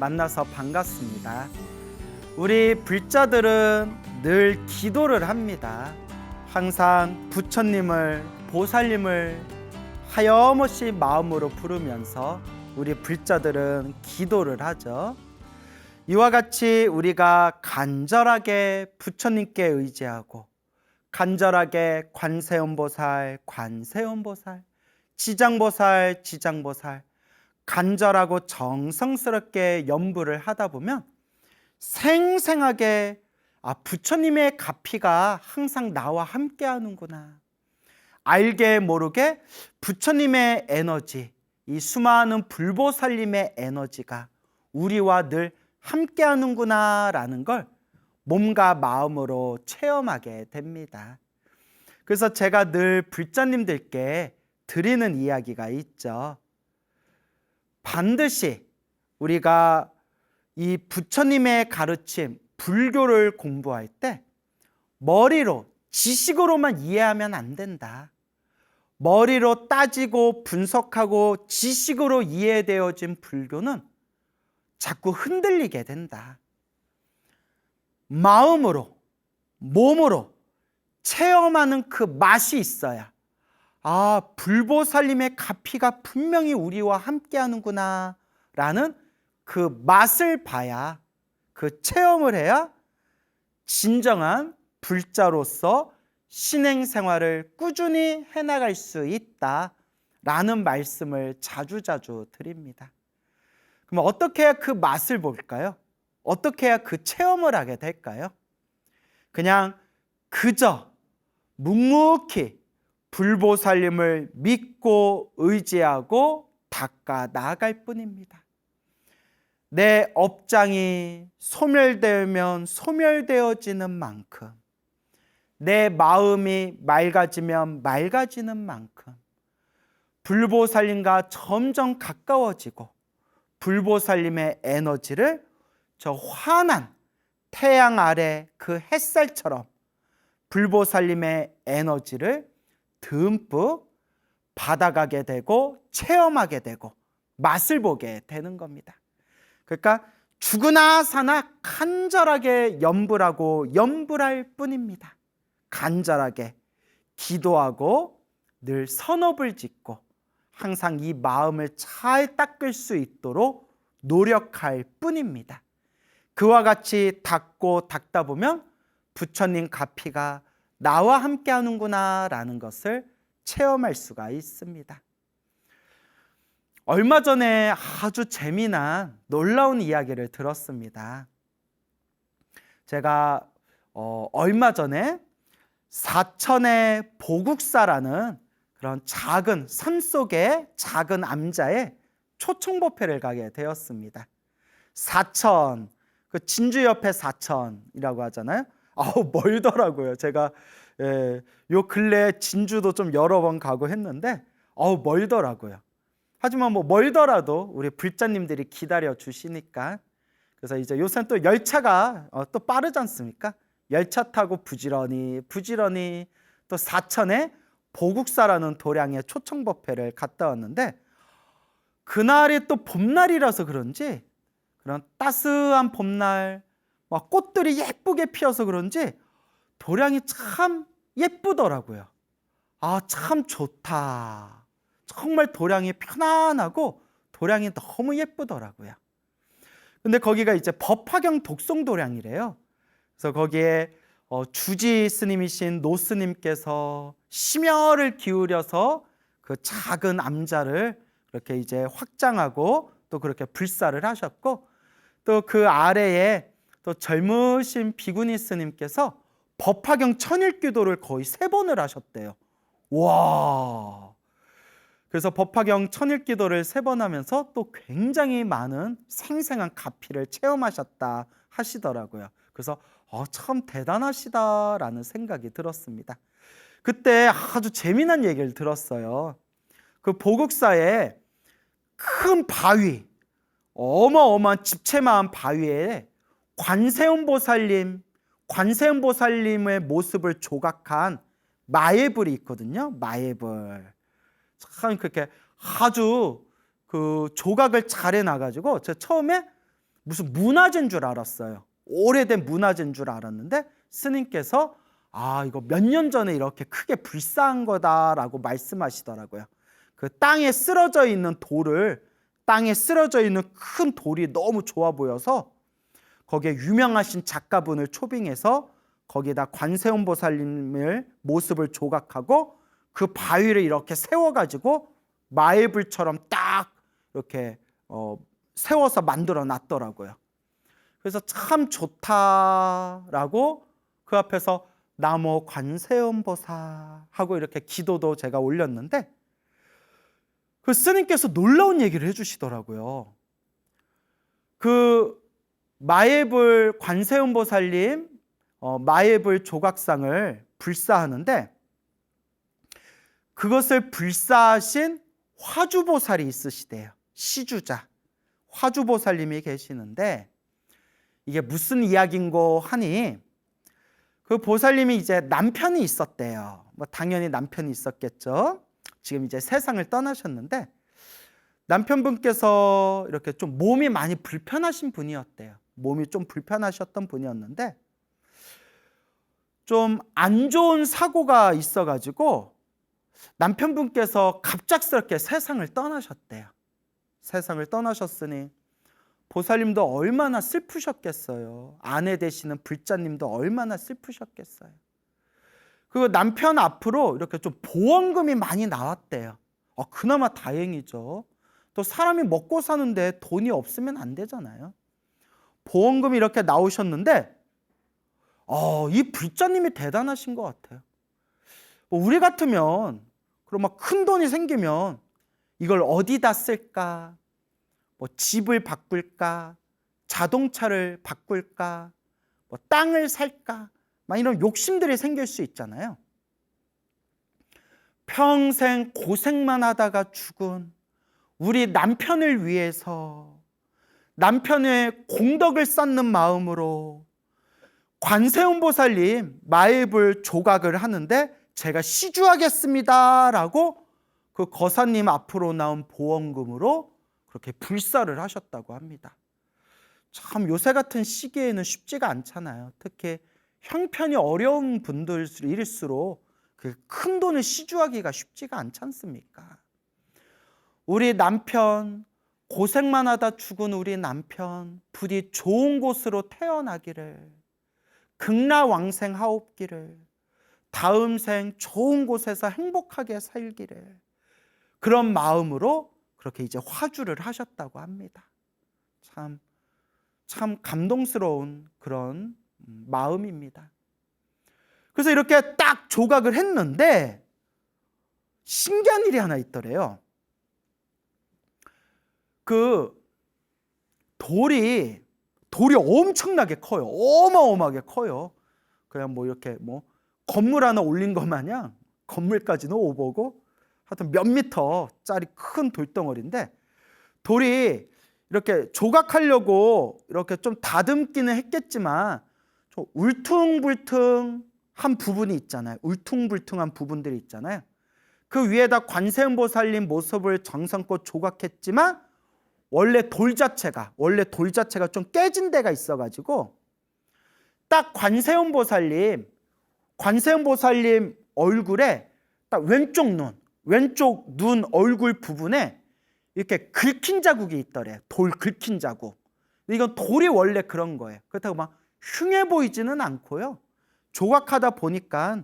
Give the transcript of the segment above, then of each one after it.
만나서 반갑습니다. 우리 불자들은 늘 기도를 합니다. 항상 부처님을, 보살님을 하염없이 마음으로 부르면서 우리 불자들은 기도를 하죠. 이와 같이 우리가 간절하게 부처님께 의지하고 간절하게 관세음보살, 관세음보살, 지장보살, 지장보살 간절하고 정성스럽게 연부를 하다 보면 생생하게 부처님의 가피가 항상 나와 함께 하는구나. 알게 모르게 부처님의 에너지, 이 수많은 불보살님의 에너지가 우리와 늘 함께 하는구나 라는 걸 몸과 마음으로 체험하게 됩니다. 그래서 제가 늘 불자님들께 드리는 이야기가 있죠. 반드시 우리가 이 부처님의 가르침, 불교를 공부할 때 머리로, 지식으로만 이해하면 안 된다. 머리로 따지고 분석하고 지식으로 이해되어진 불교는 자꾸 흔들리게 된다. 마음으로, 몸으로 체험하는 그 맛이 있어야 불보살님의 가피가 분명히 우리와 함께 하는구나 라는 그 맛을 봐야, 그 체험을 해야 진정한 불자로서 신행생활을 꾸준히 해나갈 수 있다라는 말씀을 자주자주 드립니다. 그럼 어떻게 해야 그 맛을 볼까요? 어떻게 해야 그 체험을 하게 될까요? 그냥 그저 묵묵히 불보살님을 믿고 의지하고 닦아 나아갈 뿐입니다. 내 업장이 소멸되면 소멸되어지는 만큼, 내 마음이 맑아지면 맑아지는 만큼 불보살님과 점점 가까워지고 불보살님의 에너지를 저 환한 태양 아래 그 햇살처럼 불보살님의 에너지를 듬뿍 받아가게 되고 체험하게 되고 맛을 보게 되는 겁니다. 그러니까 죽으나 사나 간절하게 염불하고 염불할 뿐입니다. 간절하게 기도하고 늘 선업을 짓고 항상 이 마음을 잘 닦을 수 있도록 노력할 뿐입니다. 그와 같이 닦고 닦다 보면 부처님 가피가 나와 함께 하는구나 라는 것을 체험할 수가 있습니다. 얼마 전에 아주 재미난 놀라운 이야기를 들었습니다. 제가 얼마 전에 사천의 보국사라는 그런 작은 산속의 작은 암자에 초청법회를 가게 되었습니다. 사천, 그 진주 옆에 사천이라고 하잖아요. 멀더라고요. 제가 요 근래 진주도 좀 여러 번 가고 했는데 멀더라고요. 하지만 뭐 멀더라도 우리 불자님들이 기다려 주시니까, 그래서 이제 요새는 또 열차가 또 빠르지 않습니까? 열차 타고 부지런히 또 사천에 보국사라는 도량의 초청법회를 갔다 왔는데, 그날이 또 봄날이라서 그런지 그런 따스한 봄날 막 꽃들이 예쁘게 피어서 그런지 도량이 참 예쁘더라고요. 참 좋다. 정말 도량이 편안하고 도량이 너무 예쁘더라고요. 근데 거기가 이제 법화경 독송도량이래요. 그래서 거기에 주지 스님이신 노 스님께서 심혈을 기울여서 그 작은 암자를 그렇게 이제 확장하고 또 그렇게 불사를 하셨고, 또 그 아래에 또 젊으신 비구니 스님께서 법화경 천일기도를 거의 3번을 하셨대요. 와! 그래서 법화경 천일기도를 3번 하면서 또 굉장히 많은 생생한 가피를 체험하셨다 하시더라고요. 그래서 참 대단하시다라는 생각이 들었습니다. 그때 아주 재미난 얘기를 들었어요. 그 보국사에 큰 바위, 어마어마한 집채만한 바위에 관세음보살님의 모습을 조각한 마예불이 있거든요. 마예불. 참 그렇게 아주 그 조각을 잘 해놔가지고 제가 처음에 무슨 문화재인 줄 알았어요. 오래된 문화재인 줄 알았는데 스님께서 이거 몇 년 전에 이렇게 크게 불사한 거다라고 말씀하시더라고요. 그 땅에 쓰러져 있는 큰 돌이 너무 좋아 보여서 거기에 유명하신 작가분을 초빙해서 거기에다 관세음보살님을 모습을 조각하고 그 바위를 이렇게 세워가지고 마애불처럼 딱 이렇게 세워서 만들어 놨더라고요. 그래서 참 좋다라고 그 앞에서 나모 관세음보살 하고 이렇게 기도도 제가 올렸는데 그 스님께서 놀라운 얘기를 해주시더라고요. 그 마애불 관세음보살님 마애불 조각상을 불사하는데 그것을 불사하신 화주보살이 있으시대요. 시주자 화주보살님이 계시는데 이게 무슨 이야기인고 하니 그 보살님이 이제 남편이 있었대요. 뭐 당연히 남편이 있었겠죠. 지금 이제 세상을 떠나셨는데 남편분께서 이렇게 좀 몸이 많이 불편하신 분이었대요. 몸이 좀 불편하셨던 분이었는데 좀 안 좋은 사고가 있어가지고 남편분께서 갑작스럽게 세상을 떠나셨대요. 세상을 떠나셨으니 보살님도 얼마나 슬프셨겠어요. 아내 되시는 불자님도 얼마나 슬프셨겠어요. 그리고 남편 앞으로 이렇게 좀 보험금이 많이 나왔대요. 그나마 다행이죠. 또 사람이 먹고 사는데 돈이 없으면 안 되잖아요. 보험금이 이렇게 나오셨는데 이 불자님이 대단하신 것 같아요. 우리 같으면 그럼 막 큰 돈이 생기면 이걸 어디다 쓸까? 뭐 집을 바꿀까? 자동차를 바꿀까? 뭐 땅을 살까? 막 이런 욕심들이 생길 수 있잖아요. 평생 고생만 하다가 죽은 우리 남편을 위해서 남편의 공덕을 쌓는 마음으로 관세음보살님 마애불 조각을 하는데 제가 시주하겠습니다 라고 그 거사님 앞으로 나온 보험금으로 그렇게 불사를 하셨다고 합니다. 참 요새 같은 시기에는 쉽지가 않잖아요. 특히 형편이 어려운 분들일수록 그 큰 돈을 시주하기가 쉽지가 않지 않습니까? 우리 남편 고생만 하다 죽은 우리 남편 부디 좋은 곳으로 태어나기를 극락왕생하옵기를 다음 생 좋은 곳에서 행복하게 살기를 그런 마음으로 그렇게 이제 화주를 하셨다고 합니다. 참 감동스러운 그런 마음입니다. 그래서 이렇게 딱 조각을 했는데 신기한 일이 하나 있더래요. 그 돌이 엄청나게 커요. 어마어마하게 커요. 그냥 뭐 이렇게 뭐 건물 하나 올린 것 마냥 건물까지는 오보고 하여튼 몇 미터짜리 큰 돌덩어리인데 돌이 이렇게 조각하려고 이렇게 좀 다듬기는 했겠지만 좀 울퉁불퉁한 부분이 있잖아요. 울퉁불퉁한 부분들이 있잖아요. 그 위에다 관세음보살님 모습을 정성껏 조각했지만 원래 돌 자체가 좀 깨진 데가 있어가지고 딱 관세음보살님 얼굴에 딱 왼쪽 눈 얼굴 부분에 이렇게 긁힌 자국이 있더래. 돌 긁힌 자국. 이건 돌이 원래 그런 거예요. 그렇다고 막 흉해 보이지는 않고요. 조각하다 보니까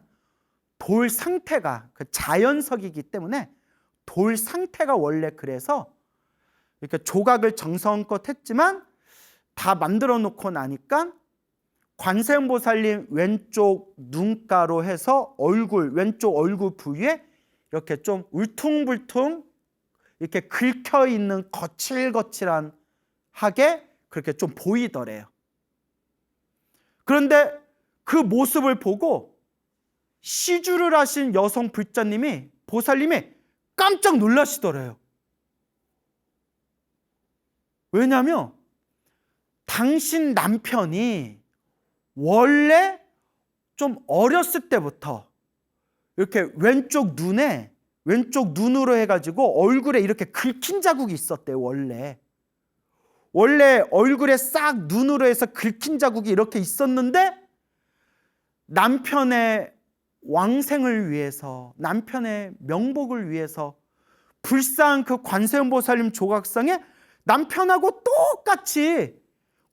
돌 상태가 그 자연석이기 때문에 돌 상태가 원래 그래서 이렇게 조각을 정성껏 했지만 다 만들어 놓고 나니까 관세음보살님 왼쪽 눈가로 해서 왼쪽 얼굴 부위에 이렇게 좀 울퉁불퉁 이렇게 긁혀 있는 거칠거칠한 하게 그렇게 좀 보이더래요. 그런데 그 모습을 보고 시주를 하신 여성 불자님이 보살님이 깜짝 놀라시더래요. 왜냐하면 당신 남편이 원래 좀 어렸을 때부터 이렇게 왼쪽 눈으로 해가지고 얼굴에 이렇게 긁힌 자국이 있었대요. 원래 얼굴에 싹 눈으로 해서 긁힌 자국이 이렇게 있었는데 남편의 왕생을 위해서, 남편의 명복을 위해서 불쌍한 그 관세음보살님 조각상에 남편하고 똑같이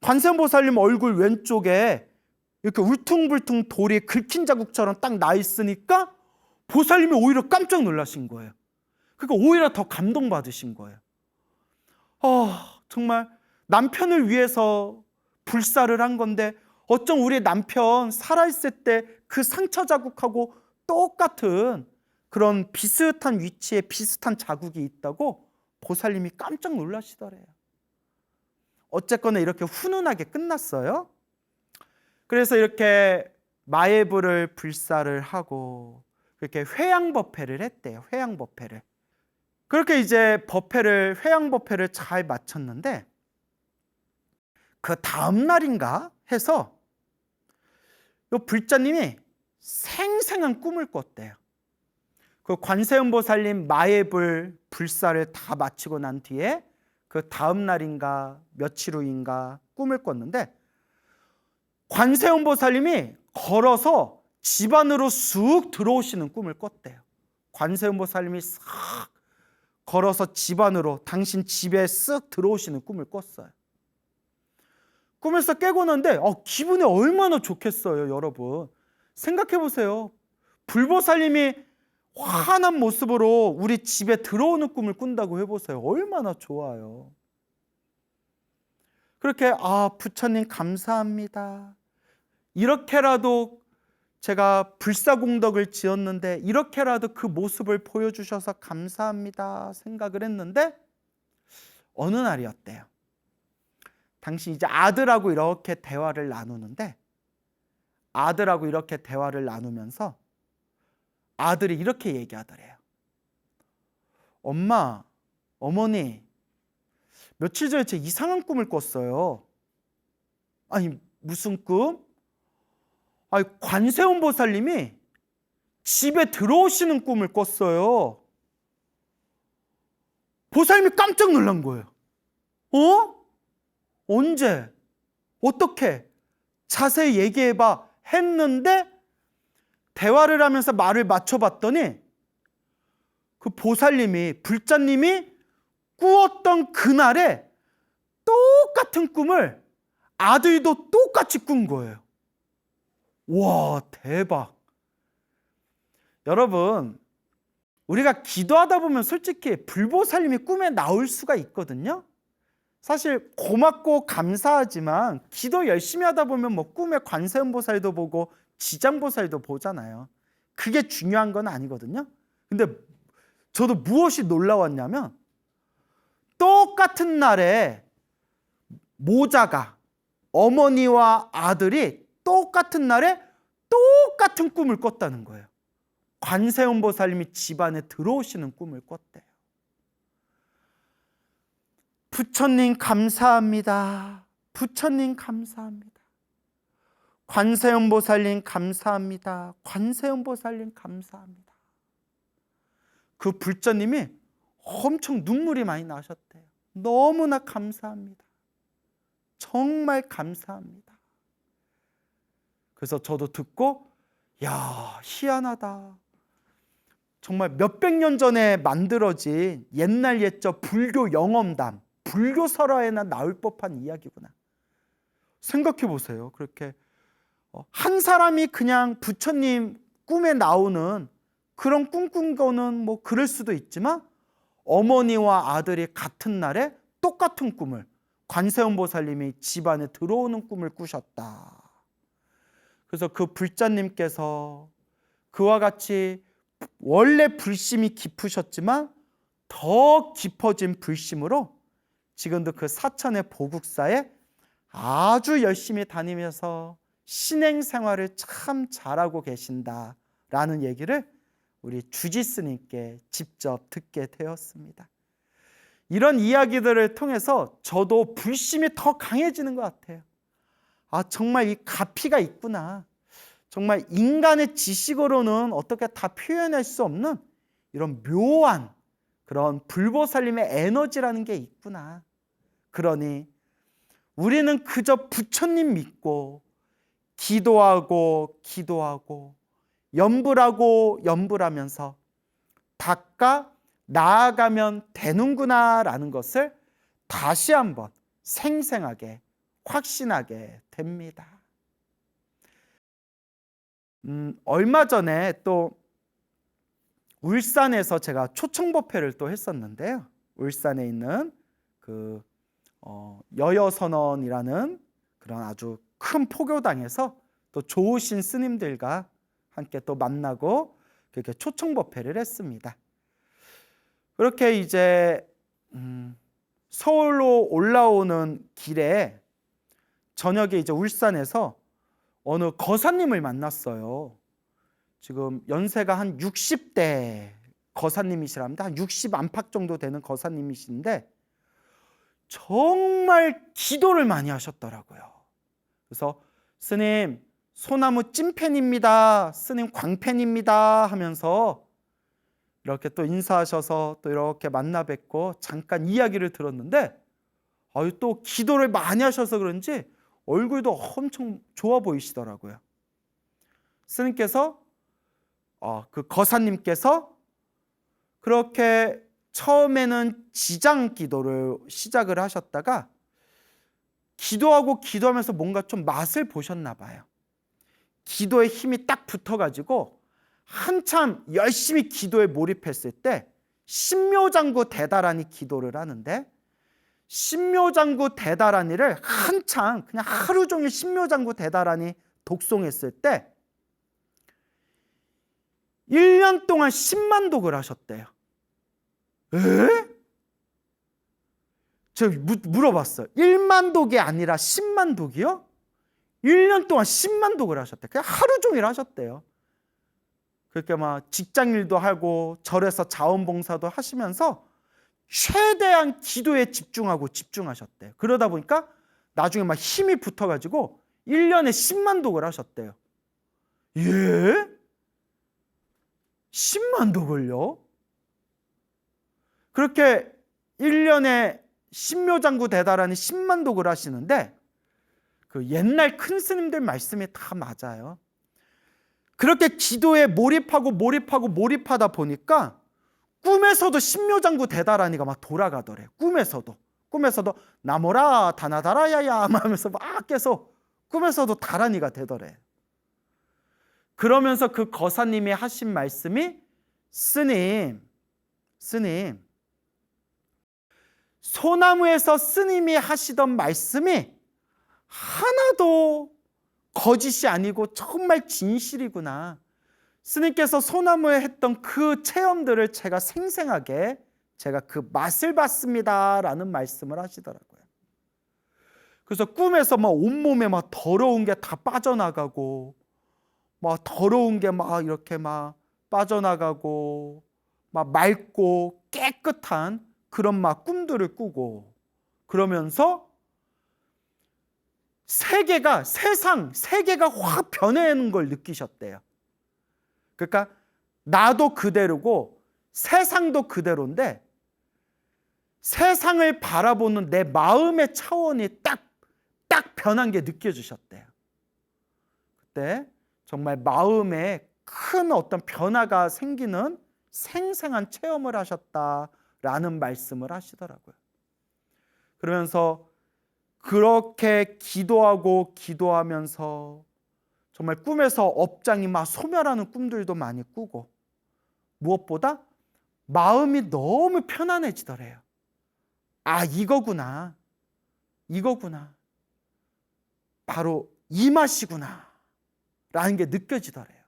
관세음보살님 얼굴 왼쪽에 이렇게 울퉁불퉁 돌이 긁힌 자국처럼 딱 나 있으니까 보살님이 오히려 깜짝 놀라신 거예요. 그러니까 오히려 더 감동받으신 거예요. 정말 남편을 위해서 불사를 한 건데 어쩜 우리 남편 살아있을 때 그 상처 자국하고 똑같은 그런 비슷한 위치에 비슷한 자국이 있다고 보살님이 깜짝 놀라시더래요. 어쨌거나 이렇게 훈훈하게 끝났어요. 그래서 이렇게 마예불을 불사를 하고 그렇게 회양법회를 했대요. 회양법회를. 그렇게 이제 회양법회를 잘 마쳤는데 그 다음 날인가 해서 이 불자님이 생생한 꿈을 꿨대요. 그 관세음보살님 마예불 불사를 다 마치고 난 뒤에 그 다음 날인가 며칠 후인가 꿈을 꿨는데 관세음보살님이 걸어서 집 안으로 쑥 들어오시는 꿈을 꿨대요. 관세음보살님이 싹 걸어서 집 안으로 당신 집에 쓱 들어오시는 꿈을 꿨어요. 꿈에서 깨고 난데 기분이 얼마나 좋겠어요, 여러분. 생각해 보세요. 불보살님이 환한 모습으로 우리 집에 들어오는 꿈을 꾼다고 해보세요. 얼마나 좋아요. 그렇게 부처님 감사합니다. 이렇게라도 제가 불사공덕을 지었는데 이렇게라도 그 모습을 보여주셔서 감사합니다 생각을 했는데 어느 날이었대요. 당시 이제 아들하고 이렇게 대화를 나누는데 아들하고 이렇게 대화를 나누면서 아들이 이렇게 얘기하더래요. 엄마, 어머니, 며칠 전에 제 이상한 꿈을 꿨어요. 아니, 무슨 꿈? 아니, 관세음보살님이 집에 들어오시는 꿈을 꿨어요. 보살님이 깜짝 놀란 거예요. 언제? 어떻게? 자세히 얘기해봐 했는데 대화를 하면서 말을 맞춰봤더니 그 보살님이, 불자님이 꾸었던 그날에 똑같은 꿈을 아들도 똑같이 꾼 거예요. 와, 대박. 여러분, 우리가 기도하다 보면 솔직히 불보살님이 꿈에 나올 수가 있거든요. 사실 고맙고 감사하지만 기도 열심히 하다 보면 뭐 꿈에 관세음보살도 보고 지장보살도 보잖아요. 그게 중요한 건 아니거든요. 근데 저도 무엇이 놀라웠냐면 똑같은 날에 모자가, 어머니와 아들이 똑같은 날에 똑같은 꿈을 꿨다는 거예요. 관세음보살님이 집안에 들어오시는 꿈을 꿨대요. 부처님 감사합니다. 부처님 감사합니다. 관세음보살님 감사합니다. 관세음보살님 감사합니다. 그 불자님이 엄청 눈물이 많이 나셨대요. 너무나 감사합니다. 정말 감사합니다. 그래서 저도 듣고 야, 희한하다. 정말 몇백 년 전에 만들어진 옛날 옛적 불교 영험담, 불교 설화에나 나올 법한 이야기구나. 생각해 보세요. 그렇게 한 사람이 그냥 부처님 꿈에 나오는 그런 꿈 꾼 거는 뭐 그럴 수도 있지만 어머니와 아들이 같은 날에 똑같은 꿈을, 관세음보살님이 집안에 들어오는 꿈을 꾸셨다. 그래서 그 불자님께서 그와 같이 원래 불심이 깊으셨지만 더 깊어진 불심으로 지금도 그 사천의 보국사에 아주 열심히 다니면서 신행 생활을 참 잘하고 계신다라는 얘기를 우리 주지스님께 직접 듣게 되었습니다. 이런 이야기들을 통해서 저도 불심이 더 강해지는 것 같아요. 정말 이 가피가 있구나. 정말 인간의 지식으로는 어떻게 다 표현할 수 없는 이런 묘한 그런 불보살님의 에너지라는 게 있구나. 그러니 우리는 그저 부처님 믿고 기도하고 염불하면서 닦아 나아가면 되는구나라는 것을 다시 한번 생생하게 확신하게 됩니다. 얼마 전에 또 울산에서 제가 초청법회를 또 했었는데요. 울산에 있는 그 여여선언이라는 그런 아주 큰 포교당에서 또 좋으신 스님들과 함께 또 만나고 그렇게 초청법회를 했습니다. 그렇게 이제 서울로 올라오는 길에 저녁에 이제 울산에서 어느 거사님을 만났어요. 지금 연세가 한 60대 거사님이시랍니다. 한 60 안팎 정도 되는 거사님이신데 정말 기도를 많이 하셨더라고요. 그래서 스님 소나무 찐팬입니다. 스님 광팬입니다 하면서 이렇게 또 인사하셔서 또 이렇게 만나 뵙고 잠깐 이야기를 들었는데 또 기도를 많이 하셔서 그런지 얼굴도 엄청 좋아 보이시더라고요. 스님께서 그 거사님께서 그렇게 처음에는 지장 기도를 시작을 하셨다가 기도하면서 뭔가 좀 맛을 보셨나 봐요. 기도에 힘이 딱 붙어가지고 한참 열심히 기도에 몰입했을 때 신묘장구 대다라니 기도를 하는데 신묘장구 대다라니를 한창 그냥 하루 종일 신묘장구 대다라니 독송했을 때 1년 동안 10만 독을 하셨대요. 에? 제가 물어봤어요. 1만 독이 아니라 10만 독이요? 1년 동안 10만 독을 하셨대요. 그냥 하루 종일 하셨대요. 그렇게 막 직장일도 하고 절에서 자원봉사도 하시면서 최대한 기도에 집중하셨대요. 그러다 보니까 나중에 막 힘이 붙어가지고 1년에 10만 독을 하셨대요. 예? 10만 독을요? 그렇게 1년에 신묘장구 대다라니 10만 독을 하시는데 그 옛날 큰 스님들 말씀이 다 맞아요. 그렇게 기도에 몰입하다 보니까 꿈에서도 신묘장구 대다라니가 막 돌아가더래. 꿈에서도 나모라 다나다라야야 하면서 막 계속 꿈에서도 다라니가 되더래. 그러면서 그 거사님이 하신 말씀이 스님 소나무에서 스님이 하시던 말씀이 하나도 거짓이 아니고 정말 진실이구나. 스님께서 소나무에 했던 그 체험들을 제가 생생하게 제가 그 맛을 봤습니다라는 말씀을 하시더라고요. 그래서 꿈에서 막 온몸에 막 더러운 게 다 빠져나가고 막 더러운 게 막 이렇게 막 빠져나가고 막 맑고 깨끗한 그런 막 꿈들을 꾸고 그러면서 세계가 확 변해는 걸 느끼셨대요. 그러니까 나도 그대로고 세상도 그대로인데 세상을 바라보는 내 마음의 차원이 딱 변한 게 느껴지셨대요. 그때 정말 마음에 큰 어떤 변화가 생기는 생생한 체험을 하셨다라는 말씀을 하시더라고요. 그러면서 그렇게 기도하면서 정말 꿈에서 업장이 막 소멸하는 꿈들도 많이 꾸고 무엇보다 마음이 너무 편안해지더래요. 이거구나. 바로 이 맛이구나. 라는 게 느껴지더래요.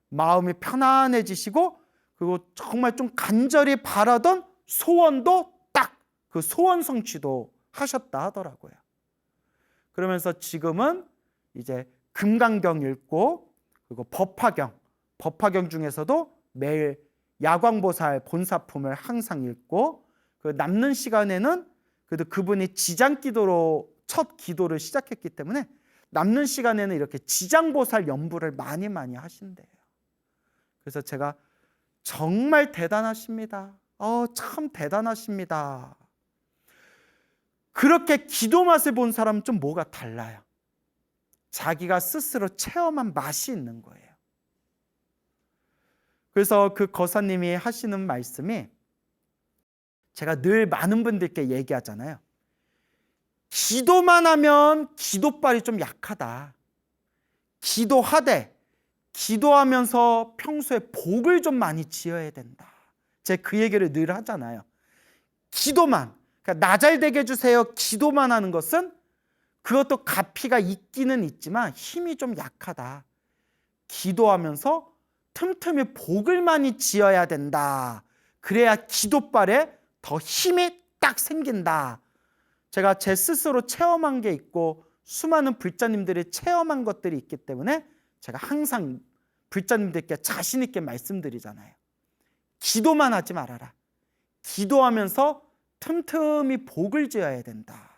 마음이 편안해지시고 그리고 정말 좀 간절히 바라던 소원도 딱 그 소원 성취도 하셨다 하더라고요. 그러면서 지금은 이제 금강경 읽고 그리고 법화경 중에서도 매일 야광보살 본사품을 항상 읽고 그 남는 시간에는 그래도 그분이 지장기도로 첫 기도를 시작했기 때문에 남는 시간에는 이렇게 지장보살 연부를 많이 하신대요. 그래서 제가 정말 대단하십니다. 참 대단하십니다. 그렇게 기도 맛을 본 사람은 좀 뭐가 달라요. 자기가 스스로 체험한 맛이 있는 거예요. 그래서 그 거사님이 하시는 말씀이, 제가 늘 많은 분들께 얘기하잖아요. 기도만 하면 기도발이 좀 약하다. 기도하되 기도하면서 평소에 복을 좀 많이 지어야 된다. 제가 그 얘기를 늘 하잖아요. 기도만, 그러니까 나 잘 되게 해주세요 기도만 하는 것은 그것도 가피가 있기는 있지만 힘이 좀 약하다. 기도하면서 틈틈이 복을 많이 지어야 된다. 그래야 기도발에 더 힘이 딱 생긴다. 제가 제 스스로 체험한 게 있고 수많은 불자님들이 체험한 것들이 있기 때문에 제가 항상 불자님들께 자신 있게 말씀드리잖아요. 기도만 하지 말아라. 기도하면서 틈틈이 복을 지어야 된다.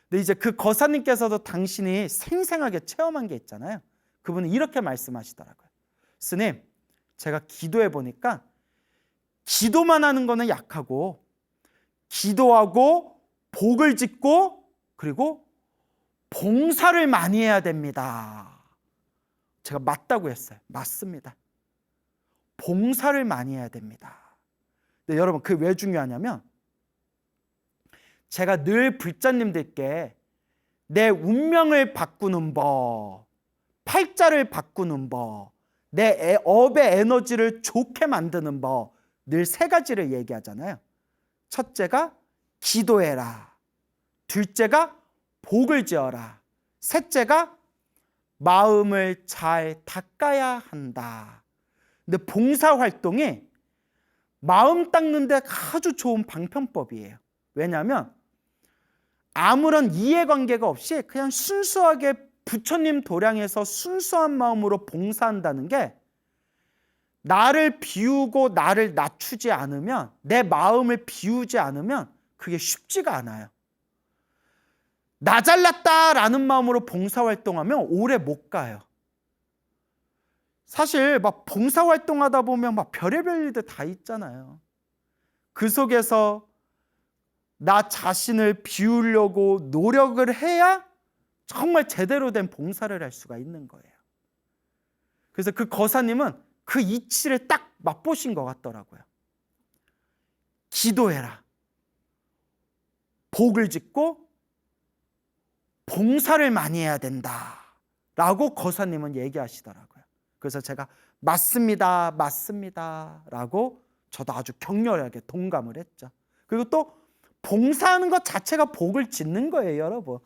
근데 이제 그 거사님께서도 당신이 생생하게 체험한 게 있잖아요. 그분은 이렇게 말씀하시더라고요. 스님, 제가 기도해 보니까 기도만 하는 거는 약하고 기도하고 복을 짓고 그리고 봉사를 많이 해야 됩니다. 제가 맞다고 했어요. 맞습니다. 봉사를 많이 해야 됩니다. 근데 여러분, 그게 왜 중요하냐면 제가 늘 불자님들께 내 운명을 바꾸는 법, 팔자를 바꾸는 법, 내 업의 에너지를 좋게 만드는 법, 늘 세 가지를 얘기하잖아요. 첫째가 기도해라. 둘째가 복을 지어라. 셋째가 마음을 잘 닦아야 한다. 근데 봉사활동이 마음 닦는 데 아주 좋은 방편법이에요. 왜냐하면 아무런 이해관계가 없이 그냥 순수하게 부처님 도량에서 순수한 마음으로 봉사한다는 게, 나를 비우고 나를 낮추지 않으면, 내 마음을 비우지 않으면 그게 쉽지가 않아요. 나 잘났다라는 마음으로 봉사활동하면 오래 못 가요. 사실 막 봉사활동하다 보면 막 별의별 일들 다 있잖아요. 그 속에서 나 자신을 비우려고 노력을 해야 정말 제대로 된 봉사를 할 수가 있는 거예요. 그래서 그 거사님은 그 이치를 딱 맛보신 것 같더라고요. 기도해라. 복을 짓고 봉사를 많이 해야 된다. 라고 거사님은 얘기하시더라고요. 그래서 제가 맞습니다. 맞습니다. 라고 저도 아주 격렬하게 동감을 했죠. 그리고 또 봉사하는 것 자체가 복을 짓는 거예요, 여러분.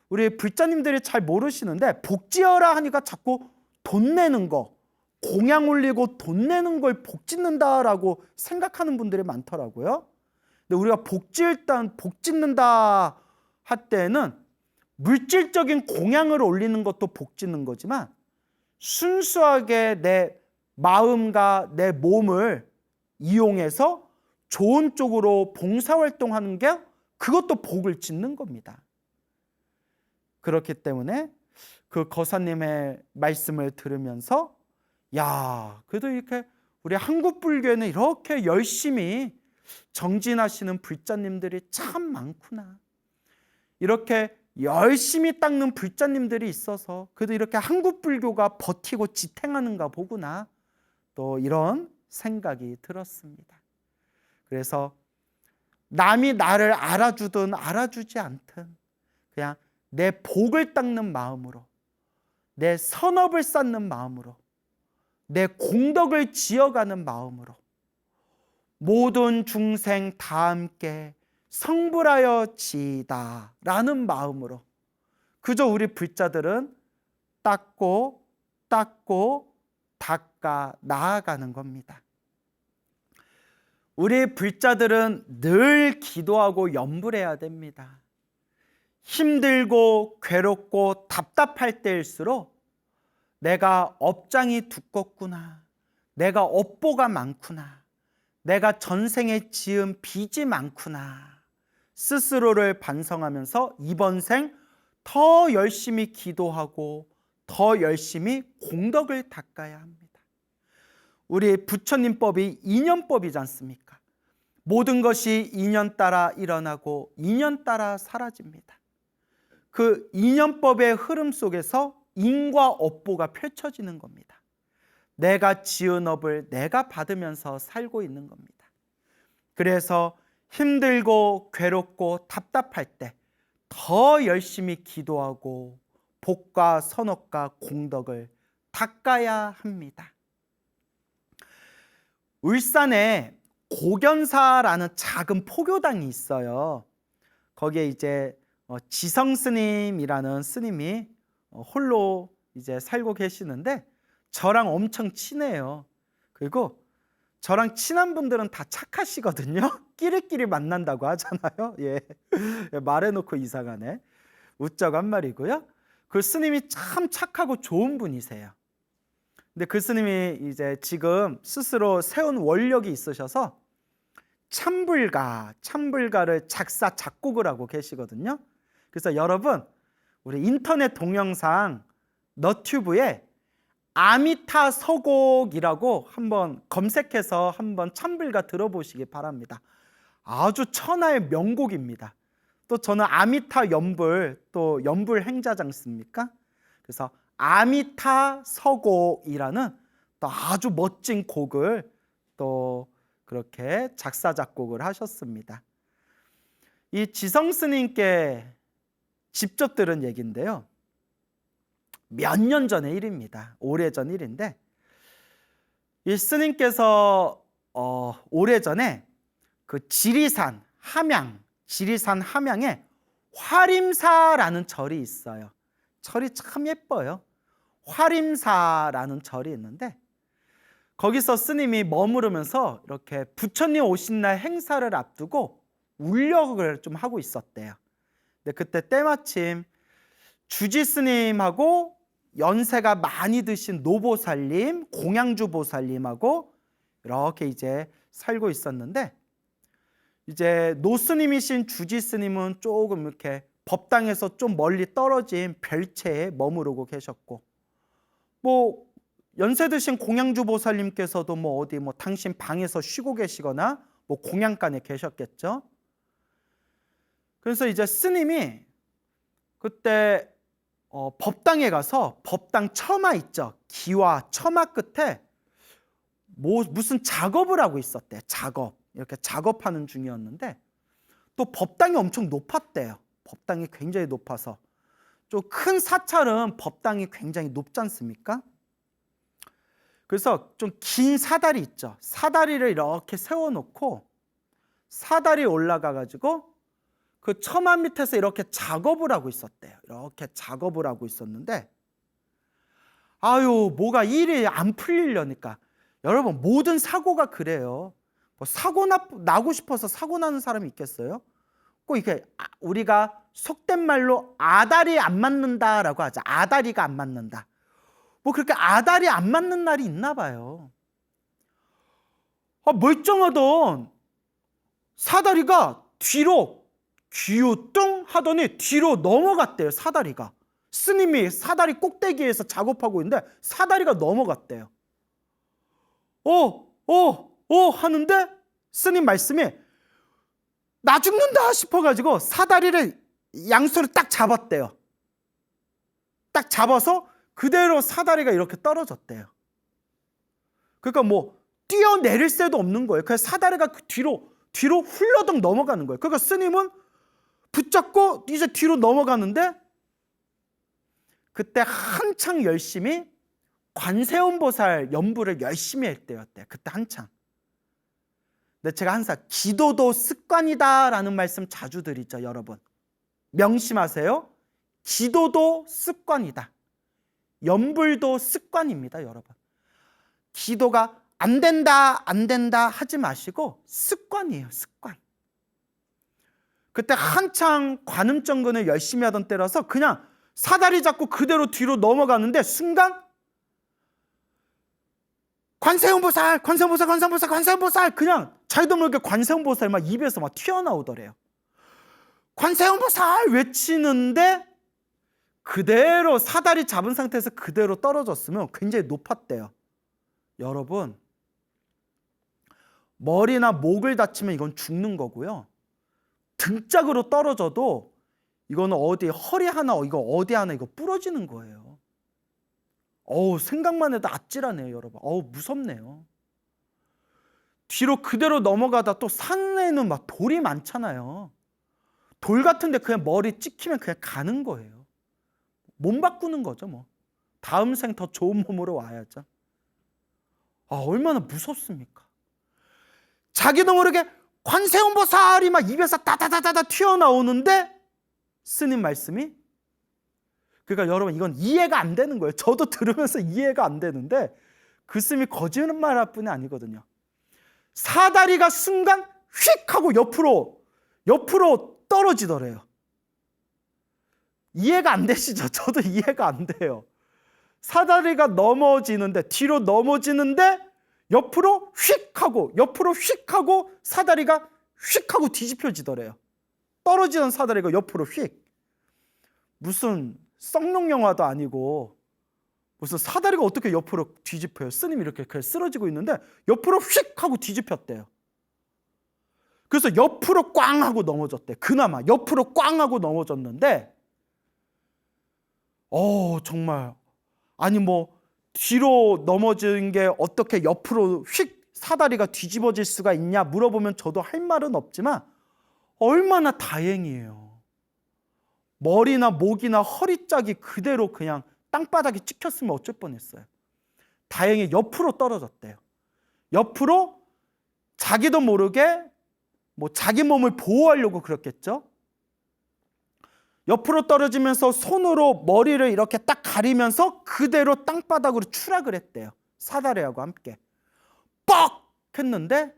우리 불자님들이 잘 모르시는데 복 지어라 하니까 자꾸 돈 내는 거, 공양 올리고 돈 내는 걸 복 짓는다라고 생각하는 분들이 많더라고요. 근데 우리가 복 짓는다 할 때는 물질적인 공양을 올리는 것도 복 짓는 거지만 순수하게 내 마음과 내 몸을 이용해서 좋은 쪽으로 봉사활동하는 게 그것도 복을 짓는 겁니다. 그렇기 때문에 그 거사님의 말씀을 들으면서, 야, 그래도 이렇게 우리 한국 불교에는 이렇게 열심히 정진하시는 불자님들이 참 많구나. 이렇게 열심히 닦는 불자님들이 있어서 그래도 이렇게 한국 불교가 버티고 지탱하는가 보구나. 또 이런 생각이 들었습니다. 그래서 남이 나를 알아주든 알아주지 않든 그냥 내 복을 닦는 마음으로, 내 선업을 쌓는 마음으로, 내 공덕을 지어가는 마음으로 모든 중생 다 함께 성불하여 지이다 라는 마음으로 그저 우리 불자들은 닦고 닦아 나아가는 겁니다. 우리 불자들은 늘 기도하고 염불해야 됩니다. 힘들고 괴롭고 답답할 때일수록 내가 업장이 두껍구나, 내가 업보가 많구나, 내가 전생에 지은 빚이 많구나, 스스로를 반성하면서 이번 생 더 열심히 기도하고 더 열심히 공덕을 닦아야 합니다. 우리 부처님법이 인연법이지 않습니까? 모든 것이 인연 따라 일어나고 인연 따라 사라집니다. 그 인연법의 흐름 속에서 인과 업보가 펼쳐지는 겁니다. 내가 지은 업을 내가 받으면서 살고 있는 겁니다. 그래서 힘들고 괴롭고 답답할 때 더 열심히 기도하고 복과 선업과 공덕을 닦아야 합니다. 울산에 고견사라는 작은 포교당이 있어요. 거기에 이제 지성 스님이라는 스님이 홀로 이제 살고 계시는데 저랑 엄청 친해요. 그리고 저랑 친한 분들은 다 착하시거든요. 끼리끼리 만난다고 하잖아요. 예. 말해놓고 이상하네. 웃자고 한 말이고요. 그 스님이 참 착하고 좋은 분이세요. 근데 그 스님이 이제 지금 스스로 세운 원력이 있으셔서 참불가를 작사 작곡을 하고 계시거든요. 그래서 여러분 우리 인터넷 동영상 너튜브에 아미타 서곡이라고 한번 검색해서 한번 참불가 들어보시기 바랍니다. 아주 천하의 명곡입니다. 또 저는 아미타 연불, 또 연불 행자지 않습니까? 그래서 아미타 서곡이라는 또 아주 멋진 곡을 또 그렇게 작사 작곡을 하셨습니다. 이 지성 스님께 직접 들은 얘기인데요. 몇 년 전의 일입니다. 오래전 일인데 이 스님께서 오래전에 그 지리산 함양에 화림사라는 절이 있어요. 절이 참 예뻐요. 화림사라는 절이 있는데 거기서 스님이 머무르면서 이렇게 부처님 오신 날 행사를 앞두고 울력을 좀 하고 있었대요. 근데 그때 때마침 주지 스님하고 연세가 많이 드신 노보살님, 공양주 보살님하고 이렇게 이제 살고 있었는데 이제 노스님이신 주지 스님은 조금 이렇게 법당에서 좀 멀리 떨어진 별채에 머무르고 계셨고 뭐 연세 드신 공양주 보살님께서도 뭐 어디 뭐 당신 방에서 쉬고 계시거나 뭐 공양간에 계셨겠죠. 그래서 이제 스님이 그때 법당에 가서 법당 처마 있죠. 기와 처마 끝에 무슨 작업을 하고 있었대. 이렇게 작업하는 중이었는데 또 법당이 엄청 높았대요. 법당이 굉장히 높아서 좀 큰 사찰은 법당이 굉장히 높지 않습니까? 그래서 좀 긴 사다리 있죠. 사다리를 이렇게 세워놓고 사다리 올라가 가지고 그 처마 밑에서 이렇게 작업을 하고 있었대요. 이렇게 작업을 하고 있었는데 아유 뭐가 일이 안 풀리려니까 여러분 모든 사고가 그래요. 뭐 사고 나고 싶어서 사고 나는 사람이 있겠어요? 꼭 이렇게 우리가 속된 말로 아다리 안 맞는다라고 하죠. 아다리가 안 맞는다. 뭐 그렇게 아다리 안 맞는 날이 있나 봐요. 멀쩡하던 사다리가 뒤로 기우뚱 하더니 뒤로 넘어갔대요. 사다리가. 스님이 사다리 꼭대기에서 작업하고 있는데 사다리가 넘어갔대요. 하는데 스님 말씀이 나 죽는다 싶어가지고 사다리를 양손을 딱 잡았대요. 딱 잡아서 그대로 사다리가 이렇게 떨어졌대요. 그러니까 뭐 뛰어내릴 새도 없는 거예요. 그래서 사다리가 뒤로 훌러덩 넘어가는 거예요. 그러니까 스님은 붙잡고 이제 뒤로 넘어가는데 그때 한창 열심히 관세음보살 연부를 열심히 했대요. 그때 한창. 근데 제가 항상 기도도 습관이다라는 말씀 자주 드리죠, 여러분. 명심하세요. 기도도 습관이다. 연불도 습관입니다, 여러분. 기도가 안 된다 하지 마시고 습관이에요, 습관. 그때 한창 관음정근을 열심히 하던 때라서 그냥 사다리 잡고 그대로 뒤로 넘어가는데 순간 관세음보살 그냥 자기도 모르게 관세음보살 막 입에서 막 튀어나오더래요. 관세음보살 외치는데 그대로 사다리 잡은 상태에서 그대로 떨어졌으면 굉장히 높았대요. 여러분 머리나 목을 다치면 이건 죽는 거고요. 등짝으로 떨어져도 이거는 어디 허리 하나 이거 어디 하나 이거 부러지는 거예요. 생각만 해도 아찔하네요, 여러분. 무섭네요. 뒤로 그대로 넘어가다 또 산에는 막 돌이 많잖아요. 돌 같은데 그냥 머리 찍히면 그냥 가는 거예요. 몸 바꾸는 거죠, 뭐. 다음 생 더 좋은 몸으로 와야죠. 얼마나 무섭습니까? 자기도 모르게 관세음보살이 막 입에서 따다다다다 튀어나오는데 스님 말씀이, 그러니까 여러분 이건 이해가 안 되는 거예요. 저도 들으면서 이해가 안 되는데 그 스님이 거짓말할 뿐이 아니거든요. 사다리가 순간 휙 하고 옆으로 떨어지더래요. 이해가 안 되시죠? 저도 이해가 안 돼요. 사다리가 넘어지는데, 뒤로 넘어지는데 옆으로 휙 하고 사다리가 휙 하고 뒤집혀지더래요. 떨어지는 사다리가 옆으로 휙. 무슨 썩룡 영화도 아니고 무슨 사다리가 어떻게 옆으로 뒤집혀요? 스님이 이렇게 쓰러지고 있는데 옆으로 휙 하고 뒤집혔대요. 그래서 옆으로 꽝 하고 넘어졌대. 그나마 옆으로 꽝 하고 넘어졌는데 정말 아니 뭐 뒤로 넘어진 게 어떻게 옆으로 휙 사다리가 뒤집어질 수가 있냐 물어보면 저도 할 말은 없지만 얼마나 다행이에요. 머리나 목이나 허리짝이 그대로 그냥 땅바닥에 찍혔으면 어쩔 뻔했어요. 다행히 옆으로 떨어졌대요. 옆으로 자기도 모르게 뭐 자기 몸을 보호하려고 그랬겠죠. 옆으로 떨어지면서 손으로 머리를 이렇게 딱 가리면서 그대로 땅바닥으로 추락을 했대요. 사다리하고 함께. 뻑! 했는데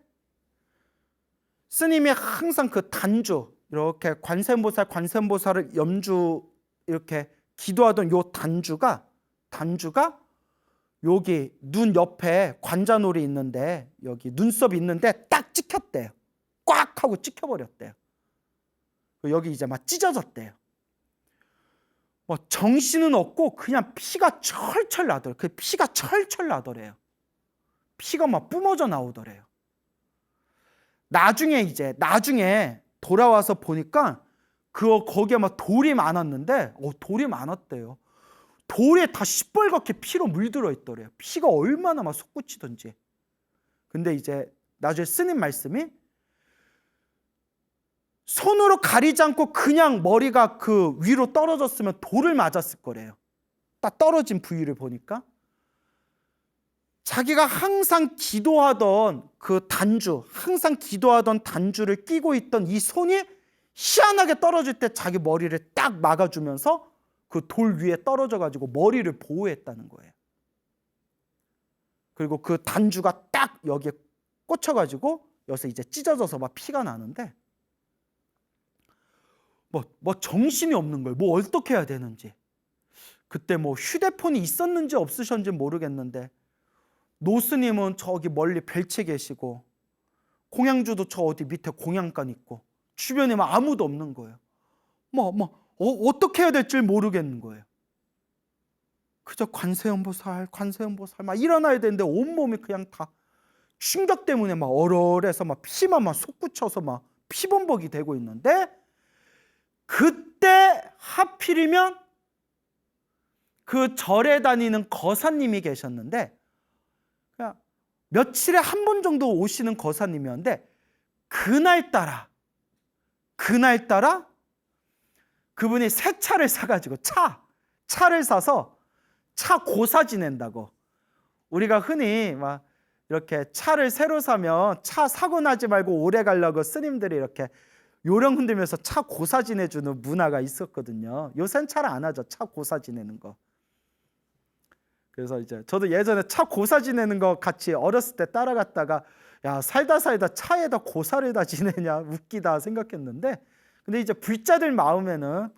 스님이 항상 그 단주, 이렇게 관세음보살을 염주 이렇게 기도하던 요 단주가 여기 눈 옆에 관자놀이 있는데 여기 눈썹이 있는데 딱 찍혔대요. 꽉 하고 찍혀버렸대요. 여기 이제 막 찢어졌대요. 뭐 정신은 없고 그냥 피가 철철 나더래요. 그 피가 철철 나더래요. 피가 막 뿜어져 나오더래요. 나중에 돌아와서 보니까 거기에 막 돌이 많았는데 돌이 많았대요. 돌에 다 시뻘겋게 피로 물들어 있더래요. 피가 얼마나 막 솟구치던지. 근데 이제 나중에 스님 말씀이 손으로 가리지 않고 그냥 머리가 그 위로 떨어졌으면 돌을 맞았을 거래요. 딱 떨어진 부위를 보니까 자기가 항상 기도하던 단주를 끼고 있던 이 손이 희한하게 떨어질 때 자기 머리를 딱 막아주면서 그 돌 위에 떨어져가지고 머리를 보호했다는 거예요. 그리고 그 단주가 딱 여기에 꽂혀가지고 여기서 이제 찢어져서 막 피가 나는데 뭐 정신이 없는 거예요. 뭐 어떻게 해야 되는지. 그때 뭐 휴대폰이 있었는지 없으셨는지 모르겠는데 노스님은 저기 멀리 벨체 계시고 공양주도 저 어디 밑에 공양간 있고 주변에 막 아무도 없는 거예요. 어떻게 해야 될지 모르겠는 거예요. 그저 관세음보살 막 일어나야 되는데 온몸이 그냥 다 충격 때문에 막 얼얼해서 막 피만 막 솟구쳐서 막 피범벅이 되고 있는데 그때 하필이면 그 절에 다니는 거사님이 계셨는데 그냥 며칠에 한 번 정도 오시는 거사님이었는데 그날따라 그분이 새 차를 사가지고 차를 사서 차 고사 지낸다고. 우리가 흔히 막 이렇게 차를 새로 사면 차 사고 나지 말고 오래 가려고 스님들이 이렇게 요령 흔들면서 차 고사 지내주는 문화가 있었거든요. 요새는 잘 안 하죠. 차 고사 지내는 거. 그래서 이제 저도 예전에 차 고사 지내는 거 같이 어렸을 때 따라갔다가 야 살다 차에다 고사를 다 지내냐 웃기다 생각했는데 근데 이제 불자들 마음에는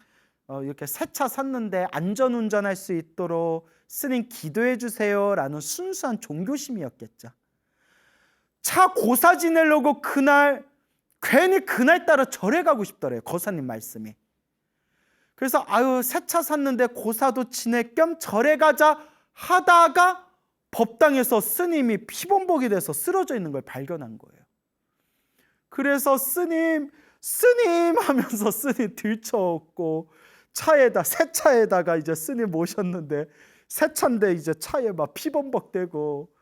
이렇게 새 차 샀는데 안전운전할 수 있도록 스님 기도해 주세요라는 순수한 종교심이었겠죠. 차 고사 지내려고 괜히 그날따라 절에 가고 싶더래요. 거사님 말씀이. 그래서 새 차 샀는데 고사도 지낼 겸 절에 가자 하다가 법당에서 스님이 피범벅이 돼서 쓰러져 있는 걸 발견한 거예요. 그래서 스님 하면서 스님 들쳐업고 새 차에다가 이제 스님 모셨는데, 새 차인데 이제 차에 막 피범벅대고,